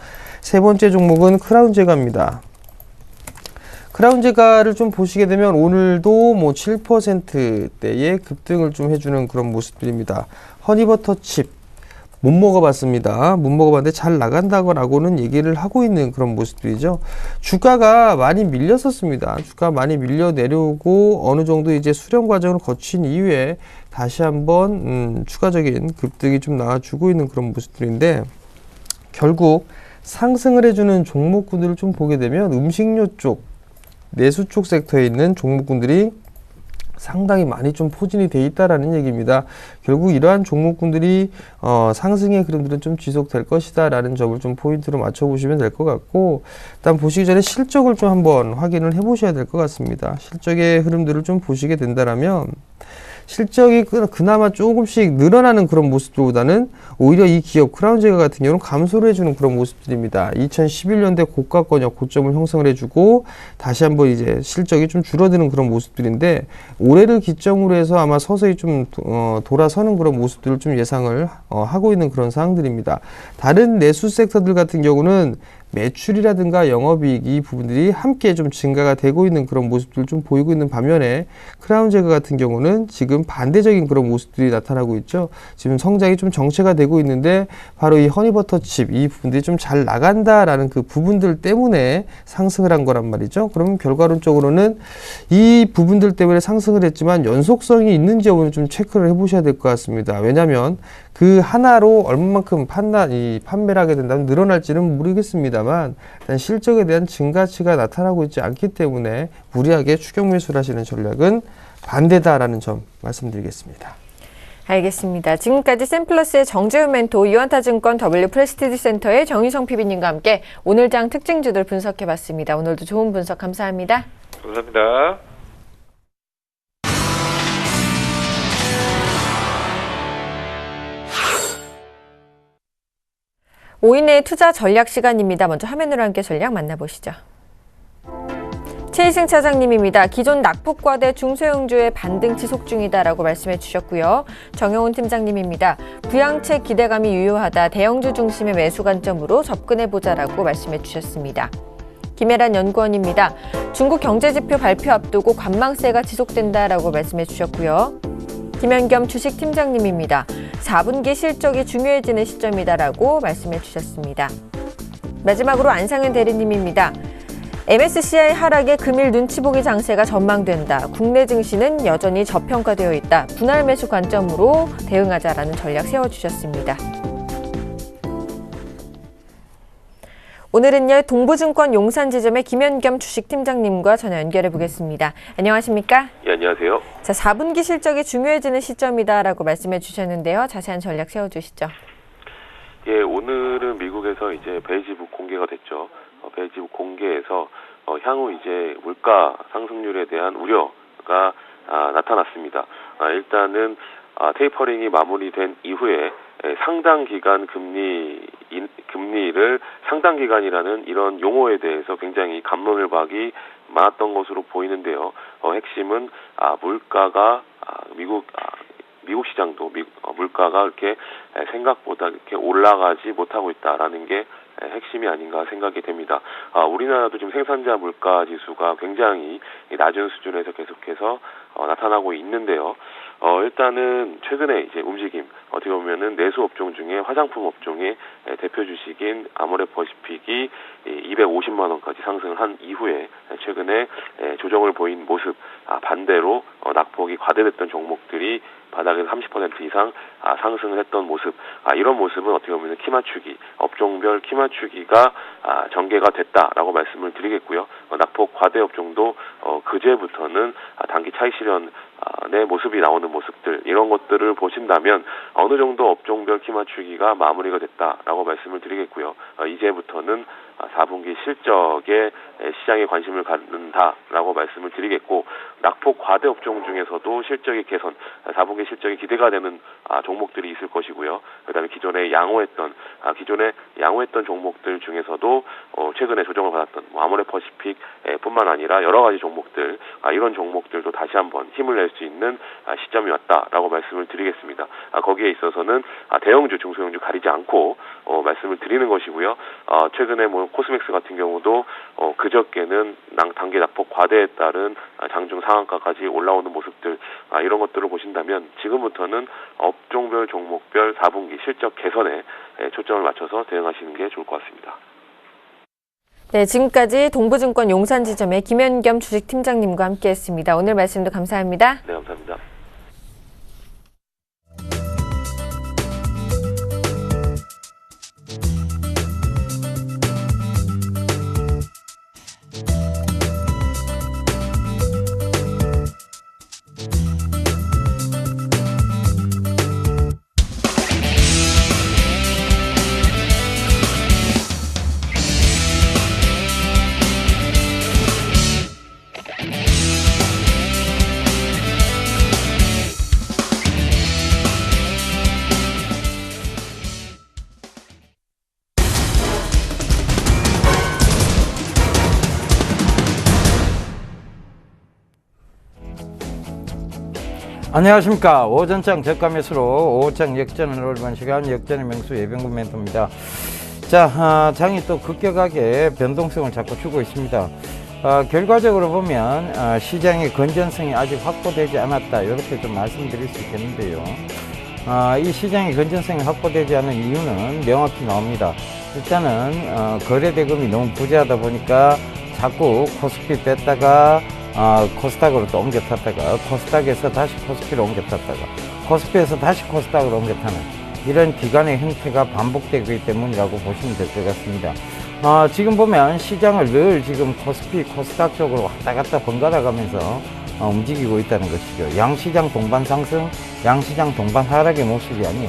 세 번째 종목은 크라운제가입니다. 크라운제가를 좀 보시게 되면 오늘도 뭐 7%대의 급등을 좀 해주는 그런 모습들입니다. 허니버터칩 못 먹어봤습니다. 못 먹어봤는데 잘 나간다고는 얘기를 하고 있는 그런 모습들이죠. 주가가 많이 밀렸었습니다. 주가 많이 밀려 내려오고 어느 정도 이제 수렴 과정을 거친 이후에 다시 한번 추가적인 급등이 좀 나와주고 있는 그런 모습들인데 결국 상승을 해주는 종목군들을 좀 보게 되면 음식료 쪽, 내수 쪽 섹터에 있는 종목군들이 상당히 많이 좀 포진이 돼 있다라는 얘기입니다. 결국 이러한 종목군들이 상승의 흐름들은 좀 지속될 것이다라는 점을 좀 포인트로 맞춰보시면 될 것 같고 일단 보시기 전에 실적을 좀 한번 확인을 해보셔야 될 것 같습니다. 실적의 흐름들을 좀 보시게 된다라면 실적이 그나마 조금씩 늘어나는 그런 모습들보다는 오히려 이 기업 크라운제가 같은 경우는 감소를 해주는 그런 모습들입니다. 2011년대 고가권역 고점을 형성을 해주고 다시 한번 이제 실적이 좀 줄어드는 그런 모습들인데 올해를 기점으로 해서 아마 서서히 좀 돌아서는 그런 모습들을 좀 예상을 하고 있는 그런 상황들입니다. 다른 내수 섹터들 같은 경우는 매출이라든가 영업이익 이 부분들이 함께 좀 증가가 되고 있는 그런 모습들을 좀 보이고 있는 반면에 크라운제가 같은 경우는 지금 반대적인 그런 모습들이 나타나고 있죠. 지금 성장이 좀 정체가 되고 있는데 바로 이 허니버터칩 이 부분들이 좀 잘 나간다라는 그 부분들 때문에 상승을 한 거란 말이죠. 그럼 결과론적으로는 이 부분들 때문에 상승을 했지만 연속성이 있는지 여부는 좀 체크를 해보셔야 될 것 같습니다. 왜냐하면 그 하나로 얼마만큼 판매를 하게 된다면 늘어날지는 모르겠습니다만 일단 실적에 대한 증가치가 나타나고 있지 않기 때문에 무리하게 추격 매수를 하시는 전략은 반대다라는 점 말씀드리겠습니다. 알겠습니다. 지금까지 샘플러스의 정재훈 멘토, 유한타증권 W프레스티지센터의 정희성 PB님과 함께 오늘 장 특징주들 분석해봤습니다. 오늘도 좋은 분석 감사합니다. 감사합니다. 오인의 투자 전략 시간입니다. 먼저 화면으로 함께 전략 만나보시죠. 최희승 차장님입니다. 기존 낙폭과대 중소형주의 반등 지속 중이다라고 말씀해 주셨고요. 정영훈 팀장님입니다. 부양책 기대감이 유효하다. 대형주 중심의 매수 관점으로 접근해보자라고 말씀해 주셨습니다. 김혜란 연구원입니다. 중국 경제지표 발표 앞두고 관망세가 지속된다라고 말씀해 주셨고요. 김현겸 주식팀장님입니다. 4분기 실적이 중요해지는 시점이다라고 말씀해 주셨습니다. 마지막으로 안상현 대리님입니다. MSCI 하락에 금일 눈치보기 장세가 전망된다. 국내 증시는 여전히 저평가되어 있다. 분할 매수 관점으로 대응하자라는 전략 세워주셨습니다. 오늘은요, 동부증권 용산지점의 김현겸 주식팀장님과 전화 연결해 보겠습니다. 안녕하십니까? 예, 안녕하세요. 자, 4분기 실적이 중요해지는 시점이다라고 말씀해 주셨는데요. 자세한 전략 세워주시죠. 예, 오늘은 미국에서 이제 베이지북 공개가 됐죠. 베이지북 공개에서 향후 이제 물가 상승률에 대한 우려가 나타났습니다. 일단은 테이퍼링이 마무리된 이후에 상당 기간 금리를 상당 기간이라는 이런 용어에 대해서 굉장히 갑론을박이 많았던 것으로 보이는데요. 핵심은 물가가 미국 시장도 물가가 이렇게 생각보다 이렇게 올라가지 못하고 있다라는 게 핵심이 아닌가 생각이 됩니다. 우리나라도 지금 생산자 물가 지수가 굉장히 낮은 수준에서 계속해서 나타나고 있는데요. 일단은 최근에 이제 움직임 어떻게 보면은 내수 업종 중에 화장품 업종의 대표 주식인 아모레퍼시픽이 250만 원까지 상승한 이후에 최근에 조정을 보인 모습, 반대로 낙폭이 과대됐던 종목들이 바닥에서 30% 이상 상승을 했던 모습, 이런 모습은 어떻게 보면 키 맞추기, 업종별 키 맞추기가 전개가 됐다라고 말씀을 드리겠고요. 낙폭 과대 업종도 그제부터는 단기 차익 실현의 모습이 나오는 모습들, 이런 것들을 보신다면 어느 정도 업종별 키 맞추기가 마무리가 됐다라고 말씀을 드리겠고요. 이제부터는 4분기 실적에 시장에 관심을 갖는다라고 말씀을 드리겠고, 낙폭 과대 업종 중에서도 실적의 개선, 4분기 실적이 기대가 되는 종목들이 있을 것이고요. 그다음에 기존에 양호했던 종목들 중에서도 최근에 조정을 받았던 아모레퍼시픽 뿐만 아니라 여러 가지 종목들, 이런 종목들도 다시 한번 힘을 낼 수 있는 시점이 왔다라고 말씀을 드리겠습니다. 거기에 있어서는 대형주, 중소형주 가리지 않고 말씀을 드리는 것이고요. 최근에 코스맥스 같은 경우도 그저께는 단기 낙폭 과대에 따른 장중 상한가까지 올라오는 모습들, 이런 것들을 보신다면 지금부터는 업종별 종목별 4분기 실적 개선에 초점을 맞춰서 대응하시는 게 좋을 것 같습니다. 네, 지금까지 동부증권 용산지점의 김현겸 주식팀장님과 함께했습니다. 오늘 말씀도 감사합니다. 네, 감사합니다. 안녕하십니까. 오전장 저가 매수로 오후장 역전을 노려본 시간, 역전의 명수 예병군 멘토입니다. 자, 장이 또 급격하게 변동성을 자꾸 주고 있습니다. 결과적으로 보면 시장의 건전성이 아직 확보되지 않았다, 이렇게 좀 말씀드릴 수 있겠는데요. 이 시장의 건전성이 확보되지 않은 이유는 명확히 나옵니다. 일단은 거래대금이 너무 부재하다 보니까 자꾸 코스피 뺐다가 코스닥으로 또 옮겨 탔다가, 코스닥에서 다시 코스피로 옮겨 탔다가, 코스피에서 다시 코스닥으로 옮겨 타는 이런 기간의 형태가 반복되기 때문이라고 보시면 될 것 같습니다. 지금 보면 시장을 늘 지금 코스피, 코스닥 쪽으로 왔다 갔다 번갈아 가면서 움직이고 있다는 것이죠. 양시장 동반 상승, 양시장 동반 하락의 모습이 아닌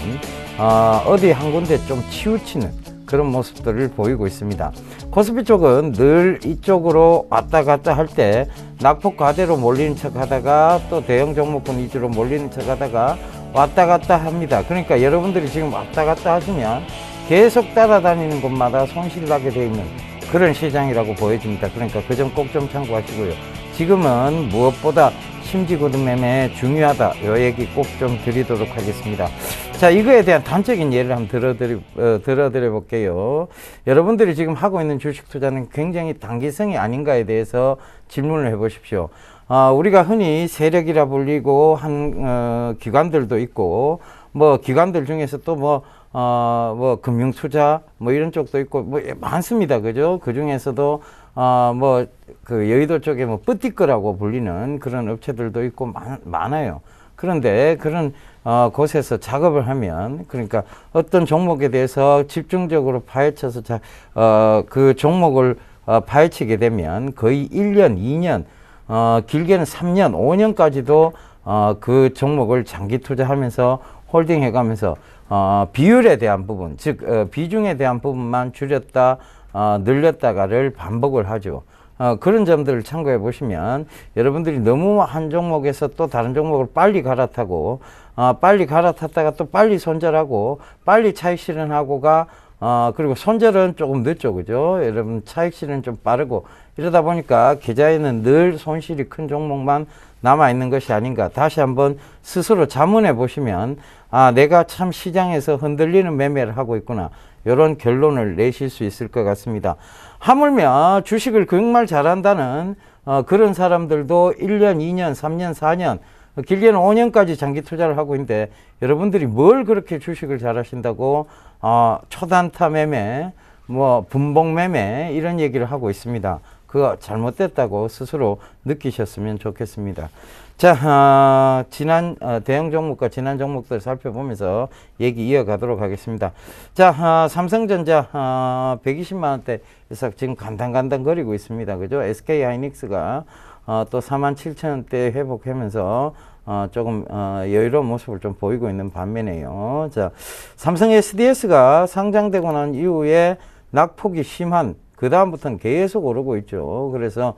어디 한 군데 좀 치우치는 그런 모습들을 보이고 있습니다. 코스피 쪽은 늘 이쪽으로 왔다 갔다 할 때 낙폭 과대로 몰리는 척 하다가 또 대형 종목군 위주로 몰리는 척 하다가 왔다 갔다 합니다. 그러니까 여러분들이 지금 왔다 갔다 하시면 계속 따라다니는 곳마다 손실 나게 되어 있는 그런 시장이라고 보여집니다. 그러니까 그 점 꼭 좀 참고하시고요. 지금은 무엇보다 심지구름 매매 중요하다, 이 얘기 꼭 좀 드리도록 하겠습니다. 자, 이거에 대한 단적인 예를 한번 들어드려 볼게요. 여러분들이 지금 하고 있는 주식 투자는 굉장히 단기성이 아닌가에 대해서 질문을 해보십시오. 우리가 흔히 세력이라 불리고 한 기관들도 있고, 뭐 기관들 중에서 또 뭐 금융투자 뭐 이런 쪽도 있고 뭐 많습니다. 그죠? 그 중에서도 뭐 그 여의도 쪽에 뭐 뿌띠꺼라고 불리는 그런 업체들도 있고 많아요. 그런데 그런 곳에서 작업을 하면, 그러니까 어떤 종목에 대해서 집중적으로 파헤쳐서 그 종목을 파헤치게 되면 거의 1년, 2년, 길게는 3년, 5년까지도 그 종목을 장기 투자하면서 홀딩 해가면서 비율에 대한 부분, 즉 비중에 대한 부분만 줄였다 늘렸다가를 반복을 하죠. 그런 점들을 참고해 보시면 여러분들이 너무 한 종목에서 또 다른 종목을 빨리 갈아타고 빨리 갈아탔다가 또 빨리 손절하고 빨리 차익 실현하고가 그리고 손절은 조금 늦죠. 그죠? 여러분 차익 실현은 좀 빠르고 이러다 보니까 계좌에는 늘 손실이 큰 종목만 남아있는 것이 아닌가. 다시 한번 스스로 자문해 보시면 내가 참 시장에서 흔들리는 매매를 하고 있구나, 이런 결론을 내실 수 있을 것 같습니다. 하물며 주식을 정말 잘한다는 그런 사람들도 1년, 2년, 3년, 4년, 길게는 5년까지 장기 투자를 하고 있는데, 여러분들이 뭘 그렇게 주식을 잘하신다고 초단타 매매, 뭐 분봉 매매 이런 얘기를 하고 있습니다. 그거 잘못됐다고 스스로 느끼셨으면 좋겠습니다. 자, 지난 대형 종목과 지난 종목들 살펴보면서 얘기 이어가도록 하겠습니다. 자, 삼성전자 120만 원대에서 지금 간당간당 거리고 있습니다. 그죠? SK 하이닉스가 또 47,000원대 회복하면서 조금 여유로운 모습을 좀 보이고 있는 반면에요. 자, 삼성 SDS가 상장되고 난 이후에 낙폭이 심한, 그 다음부터는 계속 오르고 있죠. 그래서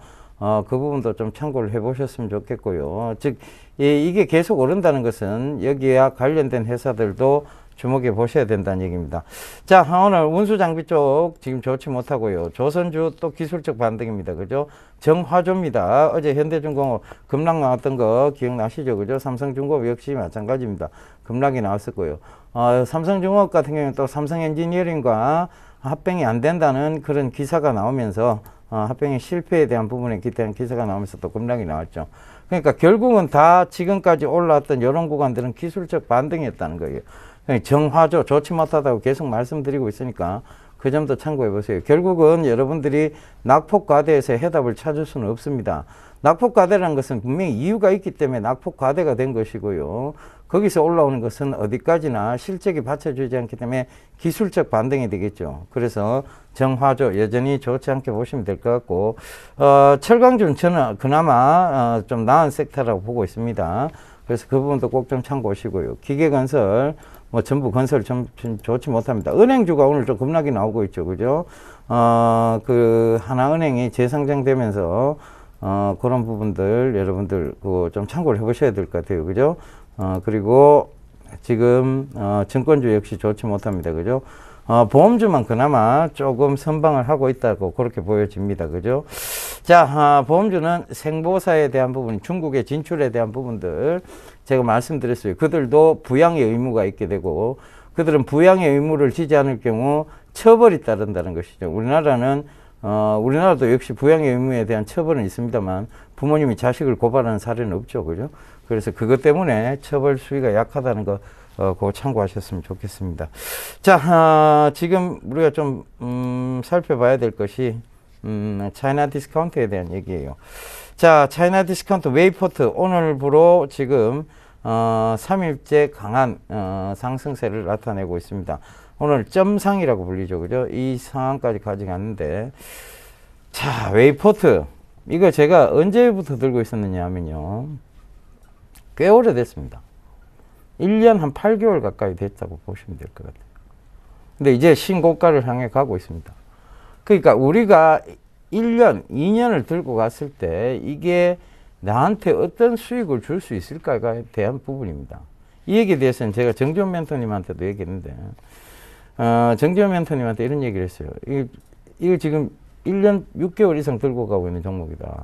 그 부분도 좀 참고를 해보셨으면 좋겠고요. 즉 이게 계속 오른다는 것은 여기와 관련된 회사들도 주목해 보셔야 된다는 얘기입니다. 자, 오늘 운수장비 쪽 지금 좋지 못하고요. 조선주 또 기술적 반등입니다. 그죠? 정화조입니다. 어제 현대중공업 급락 나왔던 거 기억나시죠? 그죠? 삼성중공업 역시 마찬가지입니다. 급락이 나왔었고요. 삼성중공업 같은 경우는 또 삼성엔지니어링과 합병이 안 된다는 그런 기사가 나오면서 합병의 실패에 대한 부분에 대한 기사가 나오면서 또 급락이 나왔죠. 그러니까 결국은 다 지금까지 올라왔던 이런 구간들은 기술적 반등이었다는 거예요. 정화조 좋지 못하다고 계속 말씀드리고 있으니까 그 점도 참고해 보세요. 결국은 여러분들이 낙폭 과대에서 해답을 찾을 수는 없습니다. 낙폭 과대라는 것은 분명히 이유가 있기 때문에 낙폭 과대가 된 것이고요. 거기서 올라오는 것은 어디까지나 실적이 받쳐주지 않기 때문에 기술적 반등이 되겠죠. 그래서 정화조 여전히 좋지 않게 보시면 될 것 같고, 철강주는 저는 그나마 좀 나은 섹터라고 보고 있습니다. 그래서 그 부분도 꼭 좀 참고하시고요. 기계건설 뭐 전부 건설 좀 좋지 못합니다. 은행주가 오늘 좀 급락이 나오고 있죠. 그죠? 그 하나은행이 재상장되면서 그런 부분들 여러분들 좀 참고를 해 보셔야 될 것 같아요. 그죠? 그리고 지금 증권주 역시 좋지 못합니다. 그죠? 보험주만 그나마 조금 선방을 하고 있다고 그렇게 보여집니다. 그죠? 자, 보험주는 생보사에 대한 부분, 중국의 진출에 대한 부분들 제가 말씀드렸어요. 그들도 부양의 의무가 있게 되고, 그들은 부양의 의무를 지지 않을 경우 처벌이 따른다는 것이죠. 우리나라도 역시 부양의 의무에 대한 처벌은 있습니다만 부모님이 자식을 고발하는 사례는 없죠. 그죠? 그래서 그것 때문에 처벌 수위가 약하다는 거 그거 참고하셨으면 좋겠습니다. 자, 지금 우리가 좀 살펴봐야 될 것이 차이나 디스카운트에 대한 얘기예요. 자, 차이나 디스카운트 웨이포트 오늘부로 지금 3일째 강한 상승세를 나타내고 있습니다. 오늘 점상이라고 불리죠. 그죠? 이 상황까지 가져갔는데, 자, 웨이포트 이거 제가 언제부터 들고 있었느냐 하면요, 꽤 오래됐습니다. 1년 한 8개월 가까이 됐다고 보시면 될 것 같아요. 근데 이제 신고가를 향해 가고 있습니다. 그러니까 우리가 1년, 2년을 들고 갔을 때 이게 나한테 어떤 수익을 줄 수 있을까에 대한 부분입니다. 이 얘기에 대해서는 제가 정지원 멘토님한테도 얘기했는데, 정지원 멘토님한테 이런 얘기를 했어요. 이거 지금 1년 6개월 이상 들고 가고 있는 종목이다.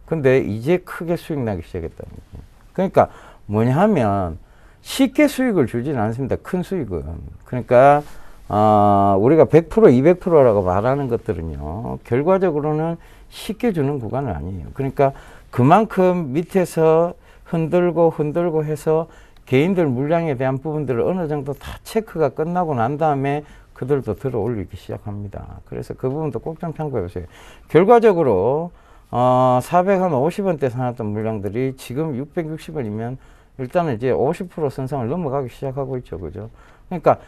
근데 이제 크게 수익 나기 시작했다는 거예요. 그러니까 뭐냐 하면 쉽게 수익을 주지는 않습니다. 큰 수익은. 그러니까 우리가 100%, 200%라고 말하는 것들은요, 결과적으로는 쉽게 주는 구간은 아니에요. 그러니까 그만큼 밑에서 흔들고 해서 개인들 물량에 대한 부분들을 어느 정도 다 체크가 끝나고 난 다음에 그들도 들어 올리기 시작합니다. 그래서 그 부분도 꼭 좀 참고해 보세요. 결과적으로 450원대 사놨던 물량들이 지금 660원이면 일단은 이제 50% 선상을 넘어가기 시작하고 있죠. 그죠? 그러니까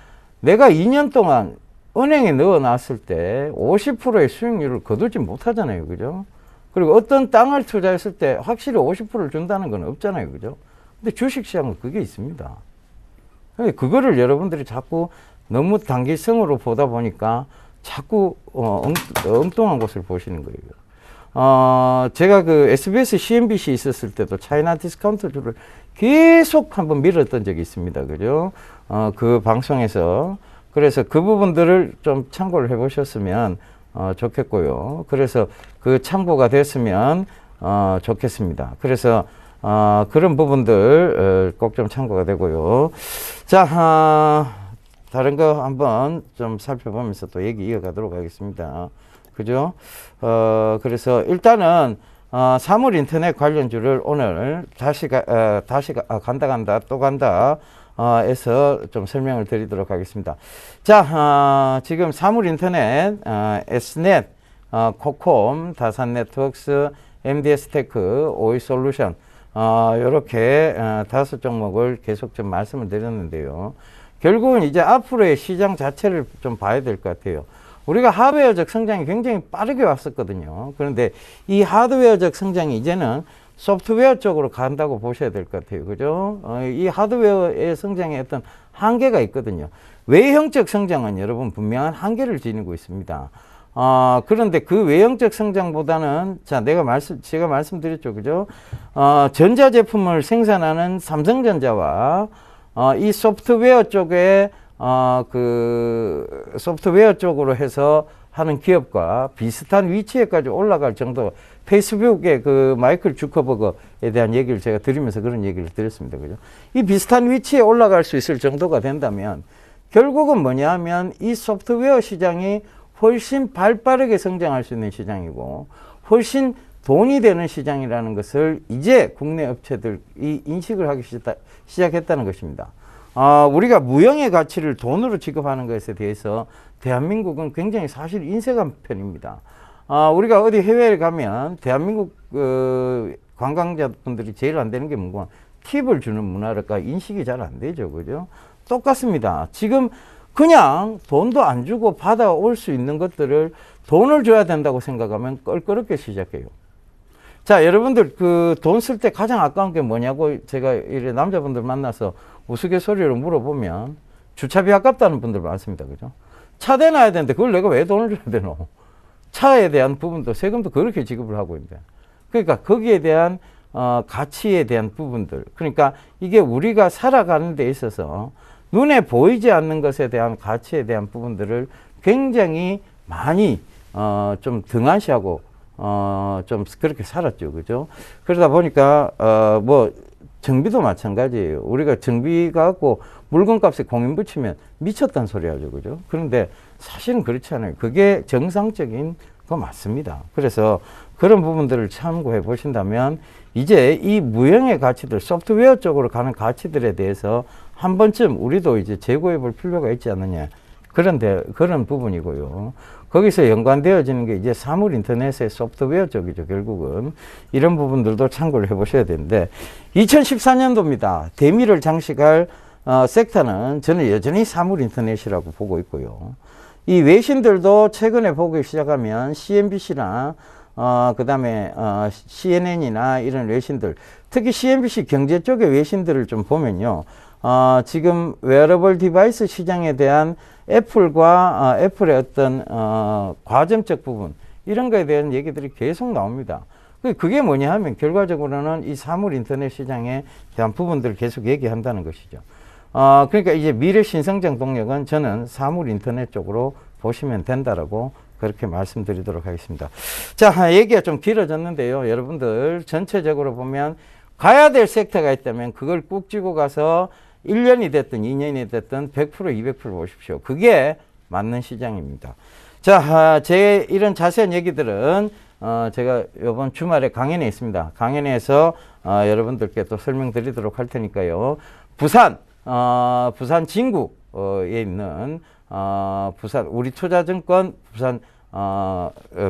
내가 2년 동안 은행에 넣어놨을 때 50%의 수익률을 거두지 못하잖아요. 그죠? 그리고 어떤 땅을 투자했을 때 확실히 50%를 준다는 건 없잖아요. 그죠? 근데 주식시장은 그게 있습니다. 그거를 여러분들이 자꾸 너무 단기성으로 보다 보니까 자꾸 엉뚱한 것을 보시는 거예요. 제가 그 SBS, CNBC 있었을 때도 차이나 디스카운트주를 계속 한번 밀었던 적이 있습니다. 그죠? 그 방송에서. 그래서 그 부분들을 좀 참고를 해 보셨으면 좋겠고요. 그래서 그 참고가 됐으면 좋겠습니다. 그래서 그런 부분들 꼭 좀 참고가 되고요. 자, 다른 거 한번 좀 살펴보면서 또 얘기 이어가도록 하겠습니다. 그죠? 그래서 일단은 사물 인터넷 관련주를 오늘 다시 간다 또 간다 에서 좀 설명을 드리도록 하겠습니다. 자, 지금 사물 인터넷 S넷 코콤, 다산네트웍스, MDS테크, 오이솔루션 이렇게 5종목을 계속 좀 말씀을 드렸는데요. 결국은 이제 앞으로의 시장 자체를 좀 봐야 될 것 같아요. 우리가 하드웨어적 성장이 굉장히 빠르게 왔었거든요. 그런데 이 하드웨어적 성장이 이제는 소프트웨어 쪽으로 간다고 보셔야 될 것 같아요. 그죠? 이 하드웨어의 성장에 어떤 한계가 있거든요. 외형적 성장은 여러분 분명한 한계를 지니고 있습니다. 그런데 그 외형적 성장보다는, 자, 제가 말씀드렸죠. 그죠? 전자제품을 생산하는 삼성전자와, 이 소프트웨어 쪽에, 소프트웨어 쪽으로 해서 하는 기업과 비슷한 위치에까지 올라갈 정도, 페이스북의 그 마이클 주커버거에 대한 얘기를 제가 드리면서 그런 얘기를 드렸습니다. 그죠? 이 비슷한 위치에 올라갈 수 있을 정도가 된다면, 결국은 뭐냐 하면 이 소프트웨어 시장이 훨씬 발빠르게 성장할 수 있는 시장이고 훨씬 돈이 되는 시장이라는 것을 이제 국내 업체들이 인식을 하기 시작했다는 것입니다. 우리가 무형의 가치를 돈으로 지급하는 것에 대해서 대한민국은 굉장히 사실 인색한 편입니다. 우리가 어디 해외에 가면 대한민국 관광자분들이 제일 안 되는 게 뭔가 팁을 주는 문화랄까 인식이 잘 안 되죠. 그죠? 똑같습니다. 지금 그냥 돈도 안 주고 받아올 수 있는 것들을 돈을 줘야 된다고 생각하면 껄끄럽게 시작해요. 자, 여러분들 그 돈 쓸 때 가장 아까운 게 뭐냐고 제가 이래 남자분들 만나서 우스갯소리로 물어보면 주차비 아깝다는 분들 많습니다. 그죠? 차 대놔야 되는데 그걸 내가 왜 돈을 줘야 되노? 차에 대한 부분도 세금도 그렇게 지급을 하고 있는데. 그러니까 거기에 대한 가치에 대한 부분들. 그러니까 이게 우리가 살아가는 데 있어서 눈에 보이지 않는 것에 대한 가치에 대한 부분들을 굉장히 많이 좀 등한시하고 좀 그렇게 살았죠. 그죠? 그러다 보니까 뭐 정비도 마찬가지예요. 우리가 정비 갖고 물건값에 공인 붙이면 미쳤다는 소리 하죠. 그죠? 그런데 사실은 그렇지 않아요. 그게 정상적인 거 맞습니다. 그래서 그런 부분들을 참고해 보신다면 이제 이 무형의 가치들, 소프트웨어 쪽으로 가는 가치들에 대해서 한 번쯤 우리도 이제 재고해 볼 필요가 있지 않느냐. 그런 부분이고요. 거기서 연관되어지는 게 이제 사물 인터넷의 소프트웨어 쪽이죠. 결국은 이런 부분들도 참고를 해 보셔야 되는데 2014년도입니다. 대미를 장식할 섹터는 저는 여전히 사물 인터넷이라고 보고 있고요. 이 외신들도 최근에 보기 시작하면 CNBC나 그 다음에 CNN이나 이런 외신들, 특히 CNBC 경제 쪽의 외신들을 좀 보면요. 지금 웨어러블 디바이스 시장에 대한 애플의 어떤 과점적 부분, 이런 거에 대한 얘기들이 계속 나옵니다. 그게 뭐냐 하면 결과적으로는 이 사물 인터넷 시장에 대한 부분들을 계속 얘기한다는 것이죠. 그러니까 이제 미래 신성장 동력은 저는 사물 인터넷 쪽으로 보시면 된다라고 그렇게 말씀드리도록 하겠습니다. 자, 얘기가 좀 길어졌는데요. 여러분들 전체적으로 보면 가야 될 섹터가 있다면 그걸 꾹 쥐고 가서 1년이 됐든 2년이 됐든 100%, 200% 보십시오. 그게 맞는 시장입니다. 자, 제 이런 자세한 얘기들은 제가 이번 주말에 강연에 있습니다. 강연에서 여러분들께 또 설명드리도록 할 테니까요. 부산 진구에 있는 부산 우리투자증권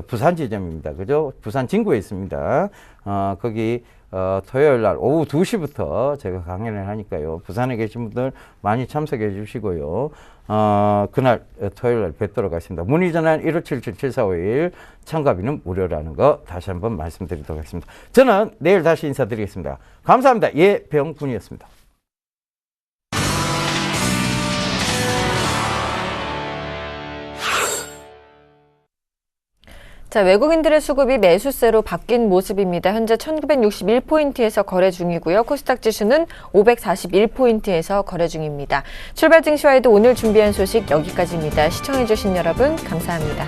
부산 지점입니다. 그죠? 부산 진구에 있습니다. 거기 토요일 날 오후 2시부터 제가 강연을 하니까요. 부산에 계신 분들 많이 참석해 주시고요. 그날 토요일 날 뵙도록 하겠습니다. 문의 전화는 1577-7451, 참가비는 무료라는 거 다시 한번 말씀드리도록 하겠습니다. 저는 내일 다시 인사드리겠습니다. 감사합니다. 예병군이었습니다. 자, 외국인들의 수급이 매수세로 바뀐 모습입니다. 현재 1961포인트에서 거래 중이고요. 코스닥 지수는 541포인트에서 거래 중입니다. 출발 증시와에도 오늘 준비한 소식 여기까지입니다. 시청해주신 여러분 감사합니다.